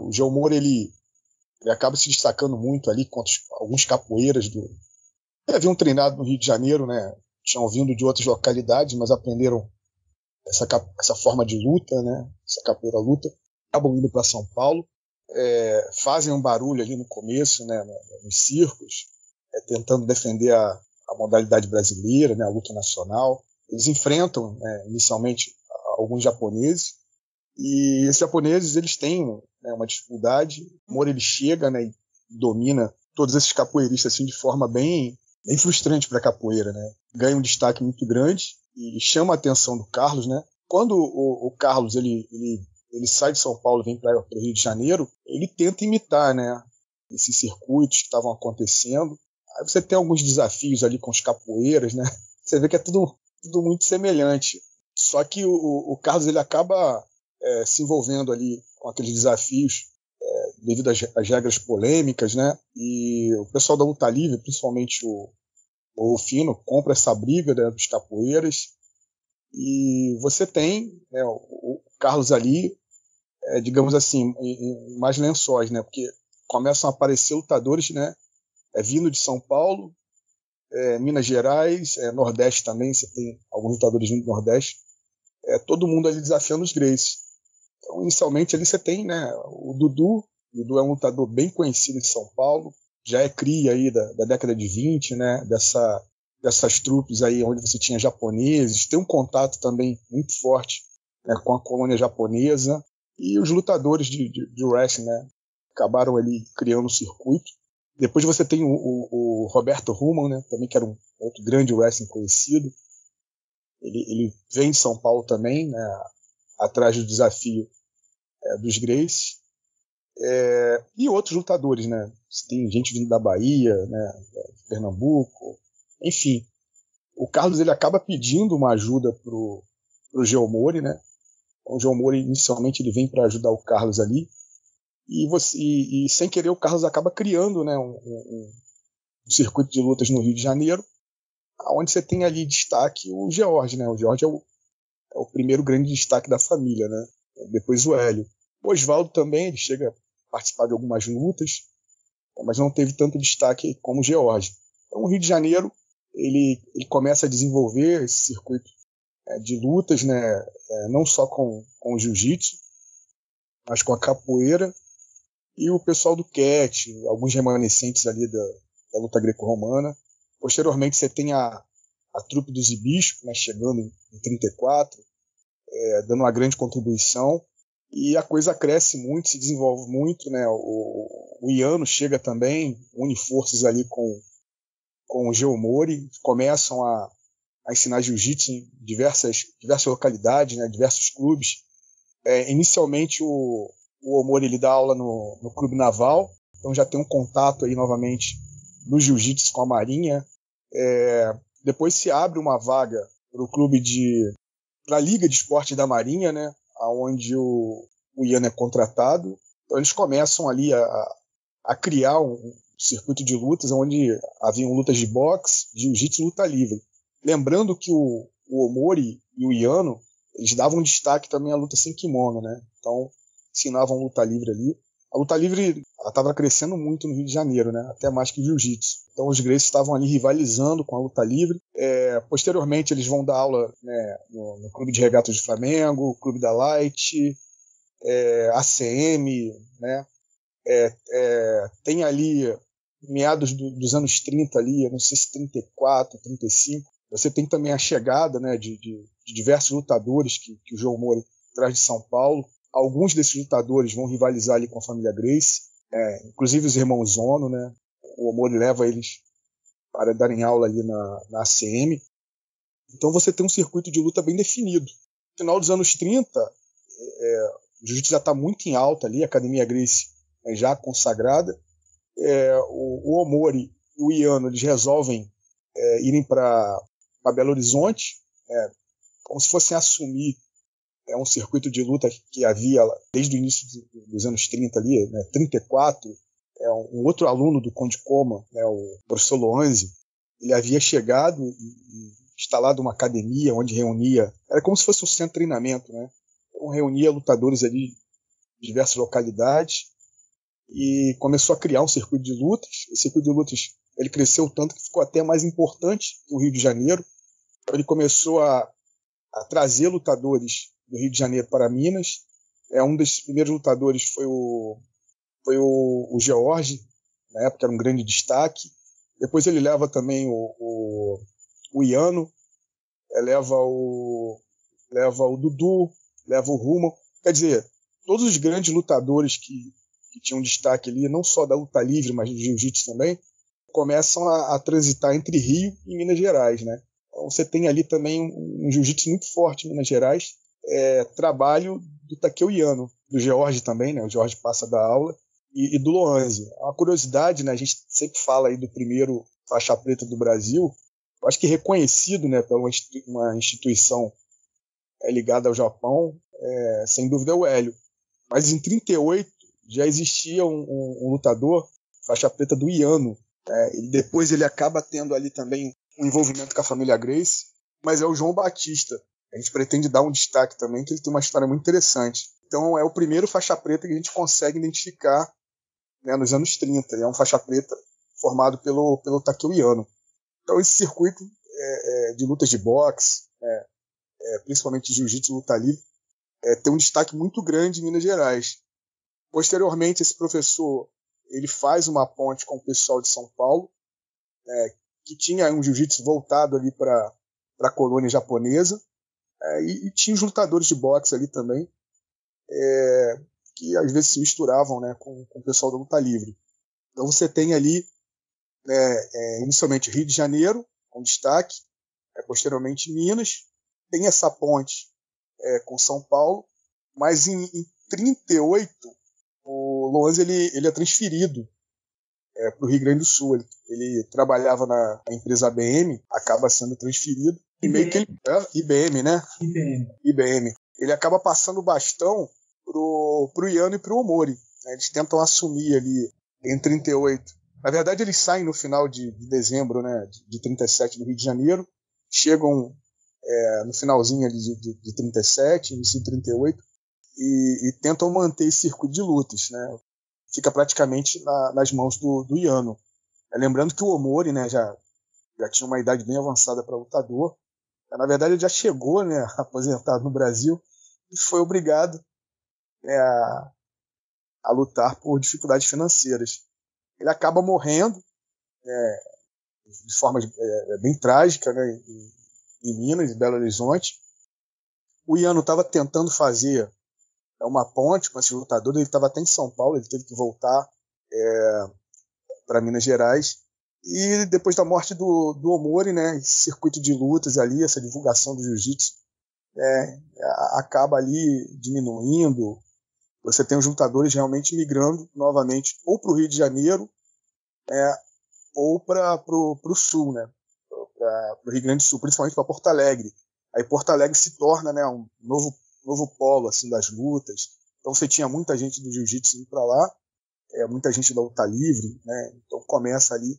O Joe Mori ele acaba se destacando muito ali contra alguns capoeiras haviam treinado no Rio de Janeiro, né? Tinham vindo de outras localidades, mas aprenderam essa forma de luta, né? Essa capoeira luta, acabam indo para São Paulo, fazem um barulho ali no começo, né? Nos circos, tentando defender a modalidade brasileira, né? A luta nacional. Eles enfrentam, né, inicialmente alguns japoneses, e esses japoneses eles têm, né, uma dificuldade. O Mori ele chega, né, e domina todos esses capoeiristas assim, de forma bem frustrante para a capoeira, né? Ganha um destaque muito grande e chama a atenção do Carlos, né? Quando o Carlos ele sai de São Paulo e vem para o Rio de Janeiro, ele tenta imitar, né, esses circuitos que estavam acontecendo. Aí você tem alguns desafios ali com os capoeiras, né? Você vê que é tudo muito semelhante. Só que o Carlos ele acaba se envolvendo ali com aqueles desafios devido às regras polêmicas, né? E o pessoal da luta livre, principalmente o Rufino, compra essa briga, né, dos capoeiras. E você tem, né, o Carlos ali, digamos assim, em mais lençóis, né? Porque começam a aparecer lutadores, né? Vindo de São Paulo, Minas Gerais, Nordeste também, você tem alguns lutadores vindo do Nordeste, todo mundo ali desafiando os Gracie. Então, inicialmente ali você tem, né, o Dudu é um lutador bem conhecido em São Paulo, já é cria aí da década de 20, né, dessas trupes aí onde você tinha japoneses, tem um contato também muito forte, né, com a colônia japonesa, e os lutadores de wrestling, né, acabaram ali criando um circuito. Depois você tem o Roberto Ruman, né, também, que era um outro grande wrestling conhecido. Ele vem de São Paulo também, né, atrás do desafio dos Gracie. E outros lutadores, né? Tem gente vindo da Bahia, né? De Pernambuco, enfim. O Carlos ele acaba pedindo uma ajuda pro Geomori, né? O Geomori inicialmente ele vem para ajudar o Carlos ali e sem querer o Carlos acaba criando, né? Um circuito de lutas no Rio de Janeiro, onde você tem ali destaque o George, né? O George é o primeiro grande destaque da família, né? Depois o Hélio. O Oswaldo também ele chega a participar de algumas lutas, mas não teve tanto destaque como o George. Então o Rio de Janeiro ele começa a desenvolver esse circuito de lutas, né? Não só com o jiu-jitsu, mas com a capoeira e o pessoal do catch, alguns remanescentes ali da luta greco-romana. Posteriormente você tem a trupe do Zibisco, né, chegando em 34, dando uma grande contribuição, e a coisa cresce muito, se desenvolve muito, né? O Iano chega também, une forças ali com o Geomori, começam a ensinar jiu-jitsu em diversas localidades, né, diversos clubes. Inicialmente o Omori ele dá aula no Clube Naval, então já tem um contato aí novamente do jiu-jitsu com a Marinha. Depois se abre uma vaga para a Liga de Esporte da Marinha, né, onde o Ian é contratado. Então eles começam ali a criar um circuito de lutas onde haviam lutas de boxe, jiu-jitsu e luta livre. Lembrando que o Omori e o Iano eles davam destaque também à luta sem kimono, né? Então ensinavam luta livre ali. A luta livre estava crescendo muito no Rio de Janeiro, né? Até mais que o jiu-jitsu. Então os Gracies estavam ali rivalizando com a luta livre. Posteriormente eles vão dar aula, né, no Clube de Regatas do Flamengo, Clube da Light, ACM, né? Tem ali meados dos anos 30 ali, eu não sei se 34, 35. Você tem também a chegada, né, de diversos lutadores que o João Mori traz de São Paulo. Alguns desses lutadores vão rivalizar ali com a família Gracie, inclusive os irmãos Ono, né? O Omori leva eles para darem aula ali na ACM. Então você tem um circuito de luta bem definido. No final dos anos 30, o jiu-jitsu já está muito em alta ali, a Academia Gracie já consagrada. O Omori e o Iano eles resolvem irem para Belo Horizonte, como se fossem assumir um circuito de luta que havia desde o início dos anos 30 ali, né, 34. Um outro aluno do Conde Coma, né, o professor Loanzi, ele havia chegado e instalado uma academia onde reunia, era como se fosse um centro de treinamento, né? Então, reunia lutadores ali de diversas localidades e começou a criar um circuito de lutas. Esse circuito de lutas ele cresceu tanto que ficou até mais importante que o Rio de Janeiro. Ele começou a trazer lutadores do Rio de Janeiro para Minas. Um desses primeiros lutadores foi o George, na época era um grande destaque. Depois ele leva também o Iano, leva o Dudu, leva o Rumo. Quer dizer, todos os grandes lutadores que tinham destaque ali, não só da luta livre, mas do jiu-jitsu também, começam a transitar entre Rio e Minas Gerais, né? Então você tem ali também um jiu-jitsu muito forte em Minas Gerais, trabalho do Takeo Iano, do George também, né? O George passa da aula, e do Loanzi. Uma curiosidade, né? A gente sempre fala aí do primeiro faixa preta do Brasil, eu acho que reconhecido, né, por uma instituição ligada ao Japão, sem dúvida é o Hélio. Mas em 38 já existia um lutador, faixa preta do Iano. E depois ele acaba tendo ali também um envolvimento com a família Gracie, mas é o João Batista. A gente pretende dar um destaque também, que ele tem uma história muito interessante. Então é o primeiro faixa preta que a gente consegue identificar, né, nos anos 30. É um faixa preta formado pelo Takeo Iano. Então esse circuito de lutas de boxe, principalmente de jiu-jitsu e luta livre, tem um destaque muito grande em Minas Gerais. Posteriormente, esse professor ele faz uma ponte com o pessoal de São Paulo, que tinha um jiu-jitsu voltado ali para a colônia japonesa, e tinha os lutadores de boxe ali também, que às vezes se misturavam, né, com o pessoal da luta livre. Então você tem ali, inicialmente Rio de Janeiro, com destaque, posteriormente Minas, tem essa ponte com São Paulo, mas em 38 o Lourenço ele é transferido para o Rio Grande do Sul. Ele trabalhava na empresa ABM, acaba sendo transferido. E meio que IBM, né? IBM. Ele acaba passando o bastão pro Yano e pro Omori. Né? Eles tentam assumir ali em 38. Na verdade, eles saem no final de dezembro, né, de 37 do Rio de Janeiro, chegam no finalzinho ali de 37, início de 38, e tentam manter esse circuito de lutas. Né? Fica praticamente nas mãos do Yano. Lembrando que o Omori, né, já tinha uma idade bem avançada para lutador. Na verdade, ele já chegou, né, aposentado no Brasil e foi obrigado, né, a lutar por dificuldades financeiras. Ele acaba morrendo de forma bem trágica, né, em Minas, em Belo Horizonte. O Yano estava tentando fazer uma ponte com esses lutadores, ele estava até em São Paulo, ele teve que voltar para Minas Gerais. E depois da morte do Omori, né, esse circuito de lutas ali, essa divulgação do jiu-jitsu, acaba ali diminuindo. Você tem os lutadores realmente migrando novamente ou para o Rio de Janeiro ou para o Sul, né, para o Rio Grande do Sul, principalmente para Porto Alegre. Aí Porto Alegre se torna, né, um novo polo assim, das lutas. Então você tinha muita gente do jiu-jitsu indo para lá, muita gente da luta livre, né, então começa ali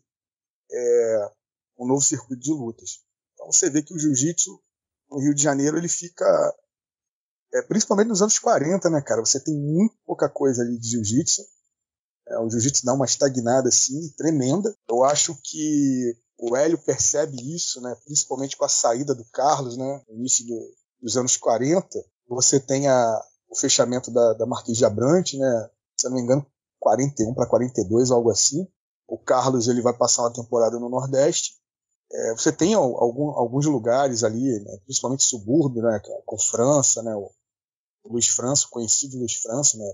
um novo circuito de lutas. Então você vê que o jiu-jitsu no Rio de Janeiro ele fica, principalmente nos anos 40, né, cara? Você tem muito pouca coisa ali de jiu-jitsu. O jiu-jitsu dá uma estagnada assim, tremenda. Eu acho que o Hélio percebe isso, né, principalmente com a saída do Carlos, né, no início dos anos 40. Você tem o fechamento da Marquês de Abrantes, né, se eu não me engano, 41 para 42, algo assim. O Carlos ele vai passar uma temporada no Nordeste. Você tem alguns lugares ali, né, principalmente subúrbio, né, com França, né, o Luiz França, o conhecido Luiz França, né,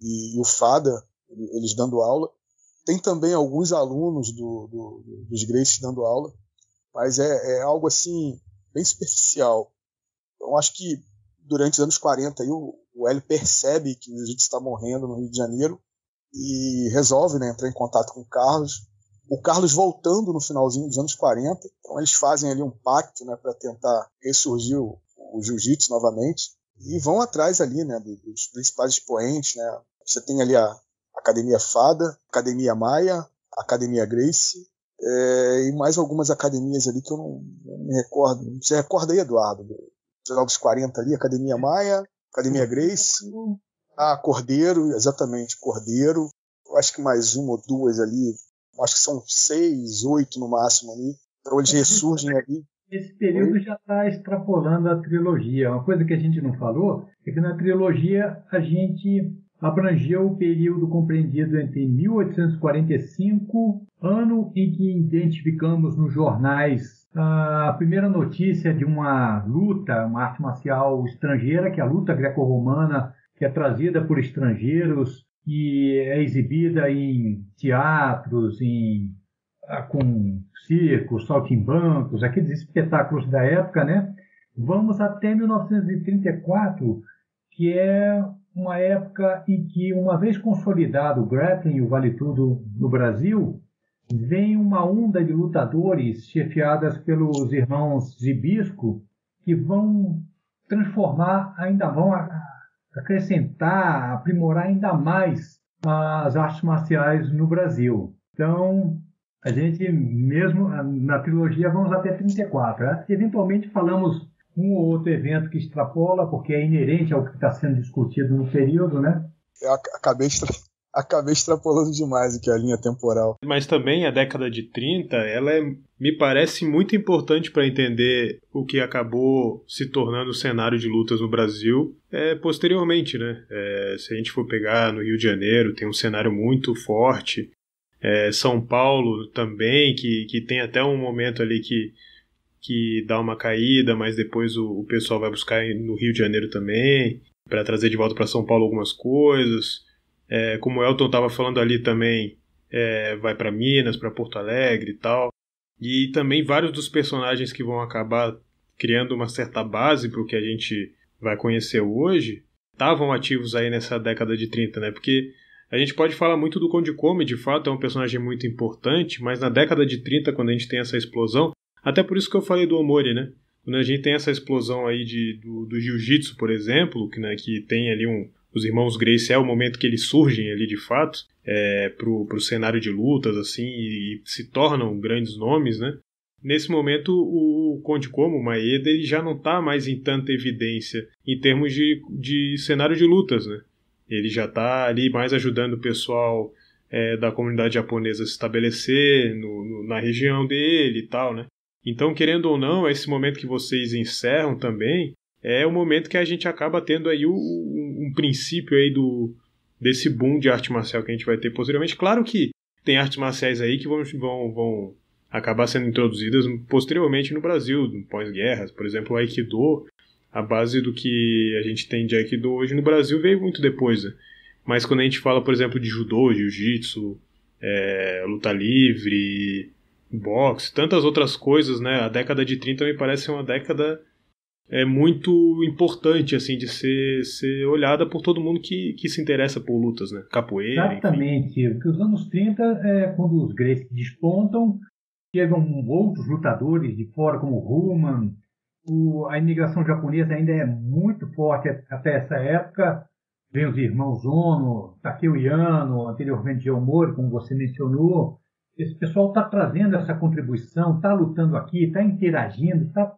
e o Fada, eles dando aula. Tem também alguns alunos dos Gracie dando aula, mas é algo assim bem superficial. Então acho que durante os anos 40 aí, o Hélio percebe que o jiu-jitsu está morrendo no Rio de Janeiro e resolve, né, entrar em contato com o Carlos. O Carlos voltando no finalzinho dos anos 40, então eles fazem ali um pacto, né, para tentar ressurgir o jiu-jitsu novamente e vão atrás ali, né, dos principais expoentes, né. Você tem ali a Academia Fada, Academia Maia, Academia Gracie, e mais algumas academias ali que eu não me recordo. Você recorda aí, Eduardo? Dos anos 40 ali, Academia Maia, Academia Gracie, Cordeiro, exatamente, Cordeiro. Eu acho que mais uma ou duas ali, acho que são 6, 8 no máximo ali. Então eles ressurgem ali. Esse período já está extrapolando a trilogia. Uma coisa que a gente não falou é que na trilogia a gente abrangeu o período compreendido entre 1845, ano em que identificamos nos jornais a primeira notícia de uma luta, uma arte marcial estrangeira, que é a luta greco-romana, que é trazida por estrangeiros e é exibida em teatros, com circos, saltimbancos, aqueles espetáculos da época, né? Vamos até 1934, que é uma época em que, uma vez consolidado o grappling e o vale tudo no Brasil, vem uma onda de lutadores chefiadas pelos irmãos Zibisco, que vão transformar, vão acrescentar, aprimorar ainda mais as artes marciais no Brasil. Então, a gente mesmo na trilogia vamos até 34. Né? Eventualmente falamos um ou outro evento que extrapola, porque é inerente ao que está sendo discutido no período, né? Eu acabei extrapolando demais aqui a linha temporal. Mas também a década de 30, me parece muito importante para entender o que acabou se tornando o cenário de lutas no Brasil posteriormente, né? Se a gente for pegar no Rio de Janeiro, tem um cenário muito forte. São Paulo também, que tem até um momento ali que dá uma caída, mas depois o pessoal vai buscar no Rio de Janeiro também, para trazer de volta para São Paulo algumas coisas. Como o Elton estava falando ali também, vai para Minas, para Porto Alegre e tal. E também vários dos personagens que vão acabar criando uma certa base para o que a gente vai conhecer hoje, estavam ativos aí nessa década de 30, né? Porque A gente pode falar muito do Conde Come, de fato é um personagem muito importante, mas na década de 30, quando a gente tem essa explosão, até por isso que eu falei do Omori, né? Quando a gente tem essa explosão aí do jiu-jitsu, por exemplo, que tem ali os irmãos Gracie, é o momento que eles surgem ali de fato, pro cenário de lutas, assim, e se tornam grandes nomes, né? Nesse momento, o Conde Como, o Maeda, ele já não está mais em tanta evidência em termos de cenário de lutas, né? Ele já está ali mais ajudando o pessoal da comunidade japonesa a se estabelecer na região dele e tal, né? Então, querendo ou não, esse momento que vocês encerram também é o momento que a gente acaba tendo aí um princípio aí desse boom de arte marcial que a gente vai ter posteriormente. Claro que tem artes marciais aí que vão acabar sendo introduzidas posteriormente no Brasil, pós-guerras. Por exemplo, o Aikido, a base do que a gente tem de Aikido hoje no Brasil veio muito depois, né? Mas quando a gente fala, por exemplo, de judô, jiu-jitsu, luta livre, boxe, tantas outras coisas, né? A década de 30 me parece uma década muito importante, assim, de ser olhada por todo mundo que se interessa por lutas, né? Capoeira, exatamente, porque os anos 30 é quando os Gracie despontam, chegam outros lutadores de fora, como o Human. A imigração japonesa ainda é muito forte até essa época. Vem os irmãos Ono, Takeo Yano, anteriormente Omori, como você mencionou. Esse pessoal está trazendo essa contribuição, está lutando aqui, está interagindo, está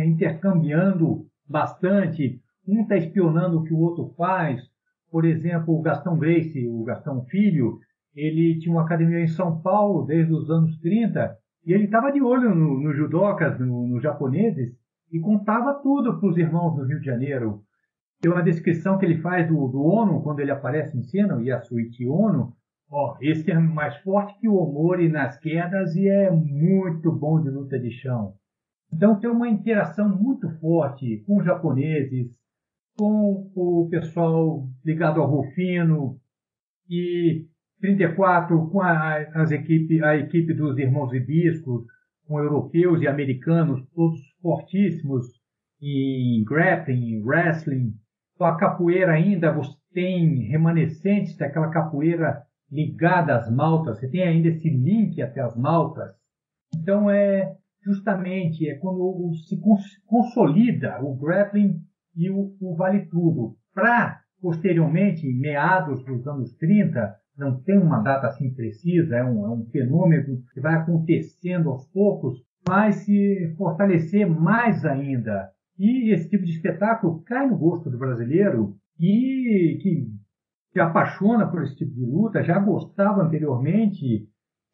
intercambiando bastante. Um está espionando o que o outro faz. Por exemplo, o Gastão Gracie, o Gastão Filho, ele tinha uma academia em São Paulo desde os anos 30 e ele estava de olho nos judocas, nos japoneses, e contava tudo para os irmãos do Rio de Janeiro. Tem uma descrição que ele faz do Ono, quando ele aparece em cena, o Yasuichi Ono. Esse é mais forte que o Omori nas quedas e é muito bom de luta de chão. Então tem uma interação muito forte com os japoneses, com o pessoal ligado ao Rufino, e 34 com a equipe dos irmãos Hibisco, com europeus e americanos, todos fortíssimos em grappling, em wrestling. Com a capoeira ainda, você tem remanescentes daquela capoeira ligada às maltas, você tem ainda esse link até as maltas. Então justamente quando se consolida o grappling e o vale tudo. Para, posteriormente, em meados dos anos 30, não tem uma data assim precisa, é um fenômeno que vai acontecendo aos poucos, vai se fortalecer mais ainda. E esse tipo de espetáculo cai no gosto do brasileiro e que se apaixona por esse tipo de luta, já gostava anteriormente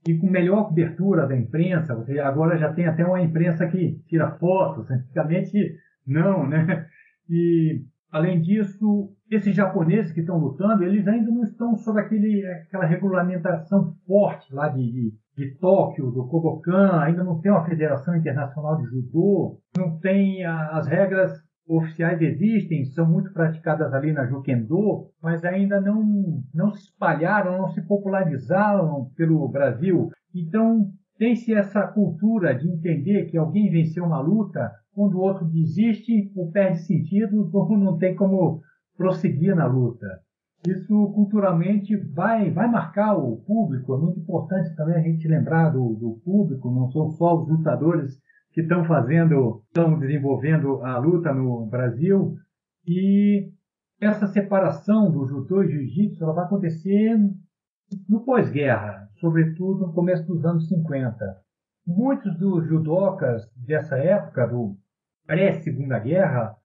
e com melhor cobertura da imprensa. Você agora já tem até uma imprensa que tira fotos, antigamente não, né? E, além disso, esses japoneses que estão lutando, eles ainda não estão sob aquela regulamentação forte lá de Tóquio, do Kodokan, ainda não tem uma Federação Internacional de Judô, não tem as regras oficiais existem, são muito praticadas ali na Jukendo, mas ainda não se espalharam, não se popularizaram pelo Brasil. Então, tem-se essa cultura de entender que alguém venceu uma luta, quando o outro desiste ou perde sentido, ou não tem como prosseguir na luta. Isso culturalmente vai marcar o público. É muito importante também a gente lembrar do público, não são só os lutadores que estão desenvolvendo a luta no Brasil. E essa separação do judô e jiu-jitsu ela vai acontecer no pós-guerra, sobretudo no começo dos anos 50. Muitos dos judocas dessa época, do pré-Segunda Guerra,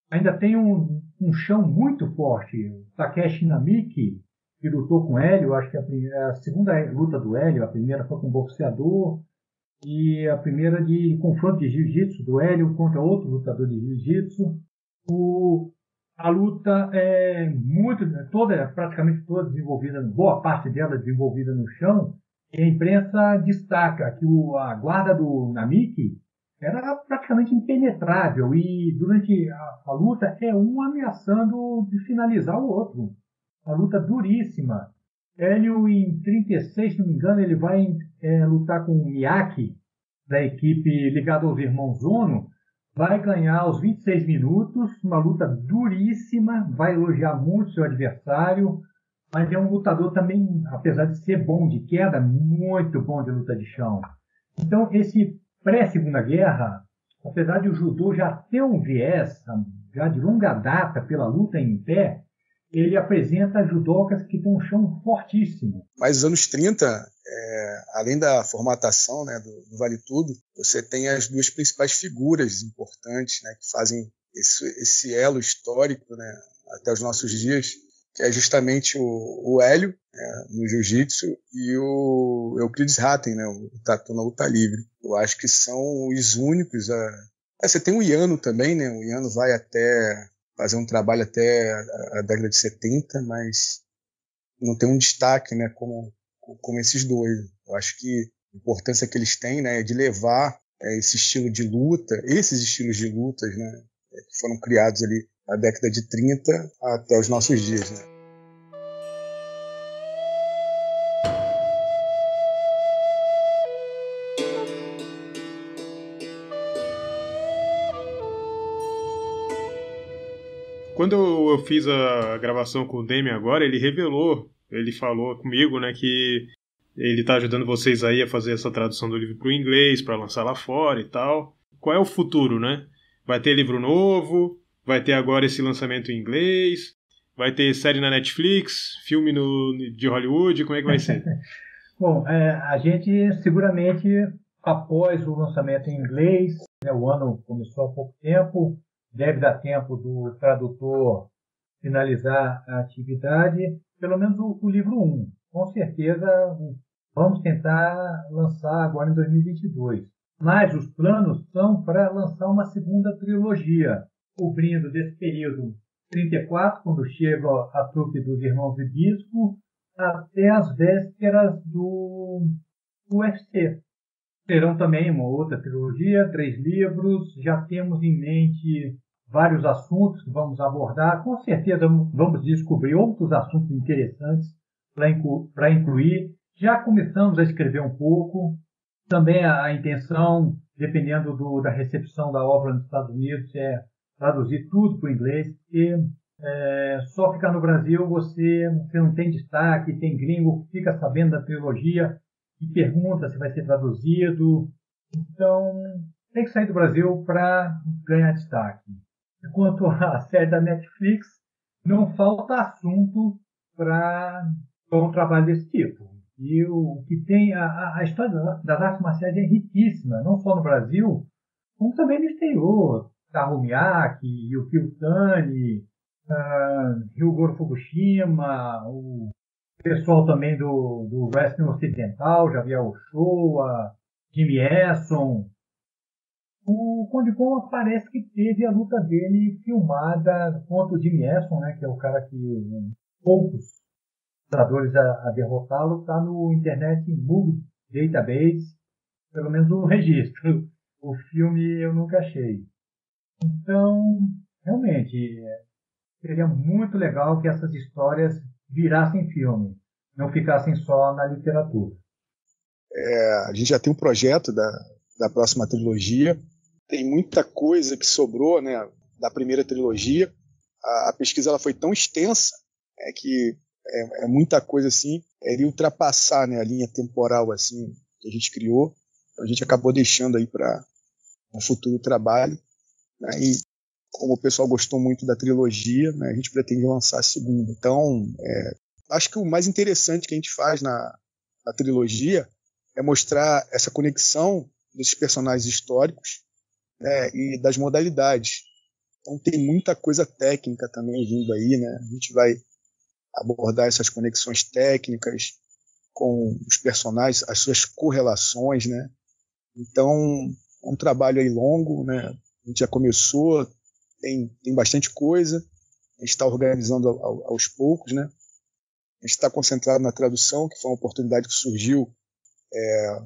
ainda tem um chão muito forte. O Takeshi Namiki, que lutou com Hélio, acho que a segunda luta do Hélio, a primeira foi com o boxeador, e a primeira de confronto de jiu-jitsu do Hélio contra outro lutador de jiu-jitsu. A luta praticamente toda desenvolvida, boa parte dela desenvolvida no chão, e a imprensa destaca que a guarda do Namiki era praticamente impenetrável e durante a luta um ameaçando de finalizar o outro. Uma luta duríssima. Hélio, em 36, se não me engano, ele vai lutar com o Miyake, da equipe ligada aos irmãos Ono, vai ganhar aos 26 minutos, uma luta duríssima, vai elogiar muito seu adversário, mas é um lutador também, apesar de ser bom de queda, muito bom de luta de chão. Então, esse pré-Segunda Guerra, apesar de o judô já ter um viés, já de longa data pela luta em pé, ele apresenta judocas que têm um chão fortíssimo. Mas nos anos 30, além da formatação, né, do Vale Tudo, você tem as duas principais figuras importantes, né, que fazem esse elo histórico, né, até os nossos dias, que é justamente o Hélio, no jiu-jitsu, e o Euclides Ratten, né, o Tatu na luta livre. Eu acho que são os únicos. Você tem o Iano também, né? O Iano vai até fazer um trabalho até a década de 70, mas não tem um destaque, né, como esses dois. Eu acho que a importância que eles têm, né, é de levar esse estilo de luta, esses estilos de lutas, né, que foram criados ali na década de 30 até os nossos dias, né? Quando eu fiz a gravação com o Demian agora, ele falou comigo, né, que ele tá ajudando vocês aí a fazer essa tradução do livro pro inglês, para lançar lá fora e tal. Qual é o futuro, né? Vai ter livro novo? Vai ter agora esse lançamento em inglês? Vai ter série na Netflix? Filme de Hollywood? Como é que vai ser? Bom, a gente seguramente, após o lançamento em inglês, né, o ano começou há pouco tempo, deve dar tempo do tradutor finalizar a atividade, pelo menos o livro 1. Com certeza vamos tentar lançar agora em 2022. Mas os planos são para lançar uma segunda trilogia, cobrindo desse período 34, quando chega a trupe dos Irmãos Ibisco, até as vésperas do UFC. Terão também uma outra trilogia, 3 livros, já temos em mente vários assuntos que vamos abordar. Com certeza vamos descobrir outros assuntos interessantes para incluir. Já começamos a escrever um pouco. Também a intenção, dependendo da recepção da obra nos Estados Unidos, é traduzir tudo para o inglês, porque só ficar no Brasil você não tem destaque, tem gringo que fica sabendo da trilogia e pergunta se vai ser traduzido. Então, tem que sair do Brasil para ganhar destaque. Quanto à série da Netflix, não falta assunto para um trabalho desse tipo. E o que tem, a história das artes marciais é riquíssima, não só no Brasil, como também no exterior. Taro Miyake, Yukio Tani, Ryugoro Fukushima, o pessoal também do wrestling ocidental, Javier Ochoa, Jimmy Esson. O Conde Gon parece que teve a luta dele filmada contra o Jimmy Esson, né, que é o cara que poucos lutadores a derrotá-lo, está no Internet Movie Database, pelo menos o registro. O filme eu nunca achei. Então, realmente, seria muito legal que essas histórias virassem filme, não ficassem só na literatura. A gente já tem um projeto da próxima trilogia. Tem muita coisa que sobrou, né, da primeira trilogia. A pesquisa ela foi tão extensa que é muita coisa assim. Ele ultrapassar, né, a linha temporal assim que a gente criou. A gente acabou deixando aí para um futuro trabalho. Né, e como o pessoal gostou muito da trilogia, né, a gente pretende lançar a segunda. Então, acho que o mais interessante que a gente faz na trilogia é mostrar essa conexão desses personagens históricos, né, e das modalidades. Então tem muita coisa técnica também vindo aí, né? A gente vai abordar essas conexões técnicas com os personagens, as suas correlações, né? Então é um trabalho aí longo, né? A gente já começou, tem bastante coisa, a gente está organizando aos poucos, né? A gente está concentrado na tradução, que foi uma oportunidade que surgiu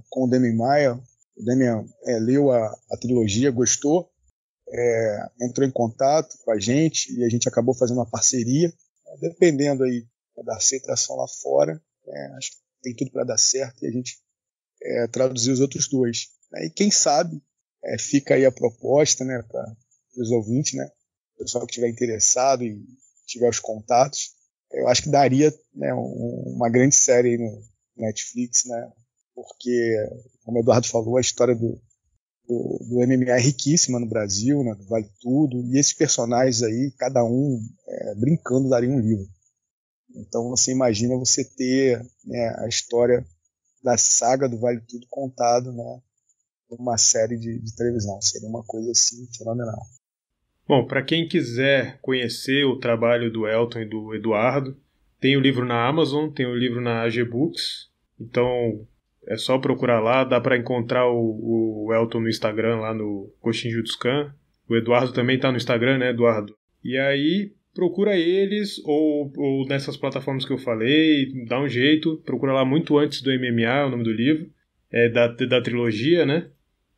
com o Demian Maia. O Demian leu a trilogia, gostou, entrou em contato com a gente e a gente acabou fazendo uma parceria. Dependendo aí da aceitação lá fora, acho que tem tudo para dar certo e a gente traduzir os outros dois. E quem sabe fica aí a proposta, né, para os ouvintes, né, o pessoal que estiver interessado e tiver os contatos, eu acho que daria, né, uma grande série no Netflix, né? Porque, como o Eduardo falou, a história do MMA é riquíssima no Brasil, né, do Vale Tudo, e esses personagens aí, cada um brincando, daria um livro. Então você imagina você ter, né, a história da saga do Vale Tudo contado, né, numa série de televisão. Seria uma coisa assim fenomenal. Bom, para quem quiser conhecer o trabalho do Elton e do Eduardo, tem o livro na Amazon, tem o livro na AG Books, então é só procurar lá, dá para encontrar o Elton no Instagram, lá no Koshinjutsukan. O Eduardo também está no Instagram, né, Eduardo? E aí procura eles, ou nessas plataformas que eu falei, dá um jeito, procura lá muito antes do MMA, é o nome do livro, da trilogia, né?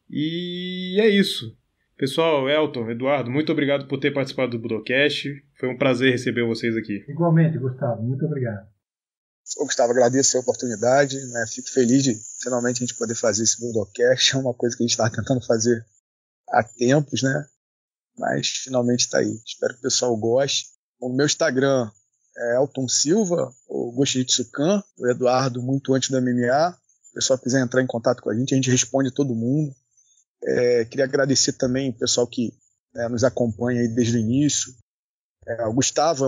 E é isso. Pessoal, Elton, Eduardo, muito obrigado por ter participado do Budocast. Foi um prazer receber vocês aqui. Igualmente, Gustavo. Muito obrigado. Eu, Gustavo, agradeço a oportunidade, né? Fico feliz de finalmente a gente poder fazer esse Budocast. É uma coisa que a gente estava tentando fazer há tempos, né? Mas finalmente está aí. Espero que o pessoal goste. O meu Instagram é Elton Silva, o Goshijitsukan, o Eduardo muito antes do MMA. Se o pessoal quiser entrar em contato com a gente responde todo mundo. Queria agradecer também o pessoal que, né, nos acompanha aí desde o início. O Gustavo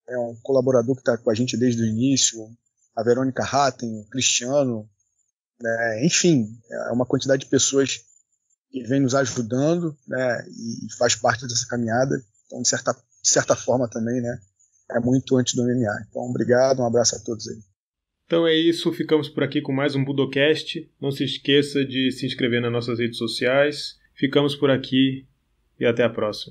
é um colaborador que está com a gente desde o início. A Verônica Hatten, o Cristiano. Enfim, é uma quantidade de pessoas que vem nos ajudando, né, e faz parte dessa caminhada. Então, de certa forma também, né, é muito antes do MMA. Então, obrigado, um abraço a todos aí. Então é isso, ficamos por aqui com mais um Budocast. Não se esqueça de se inscrever nas nossas redes sociais. Ficamos por aqui e até a próxima.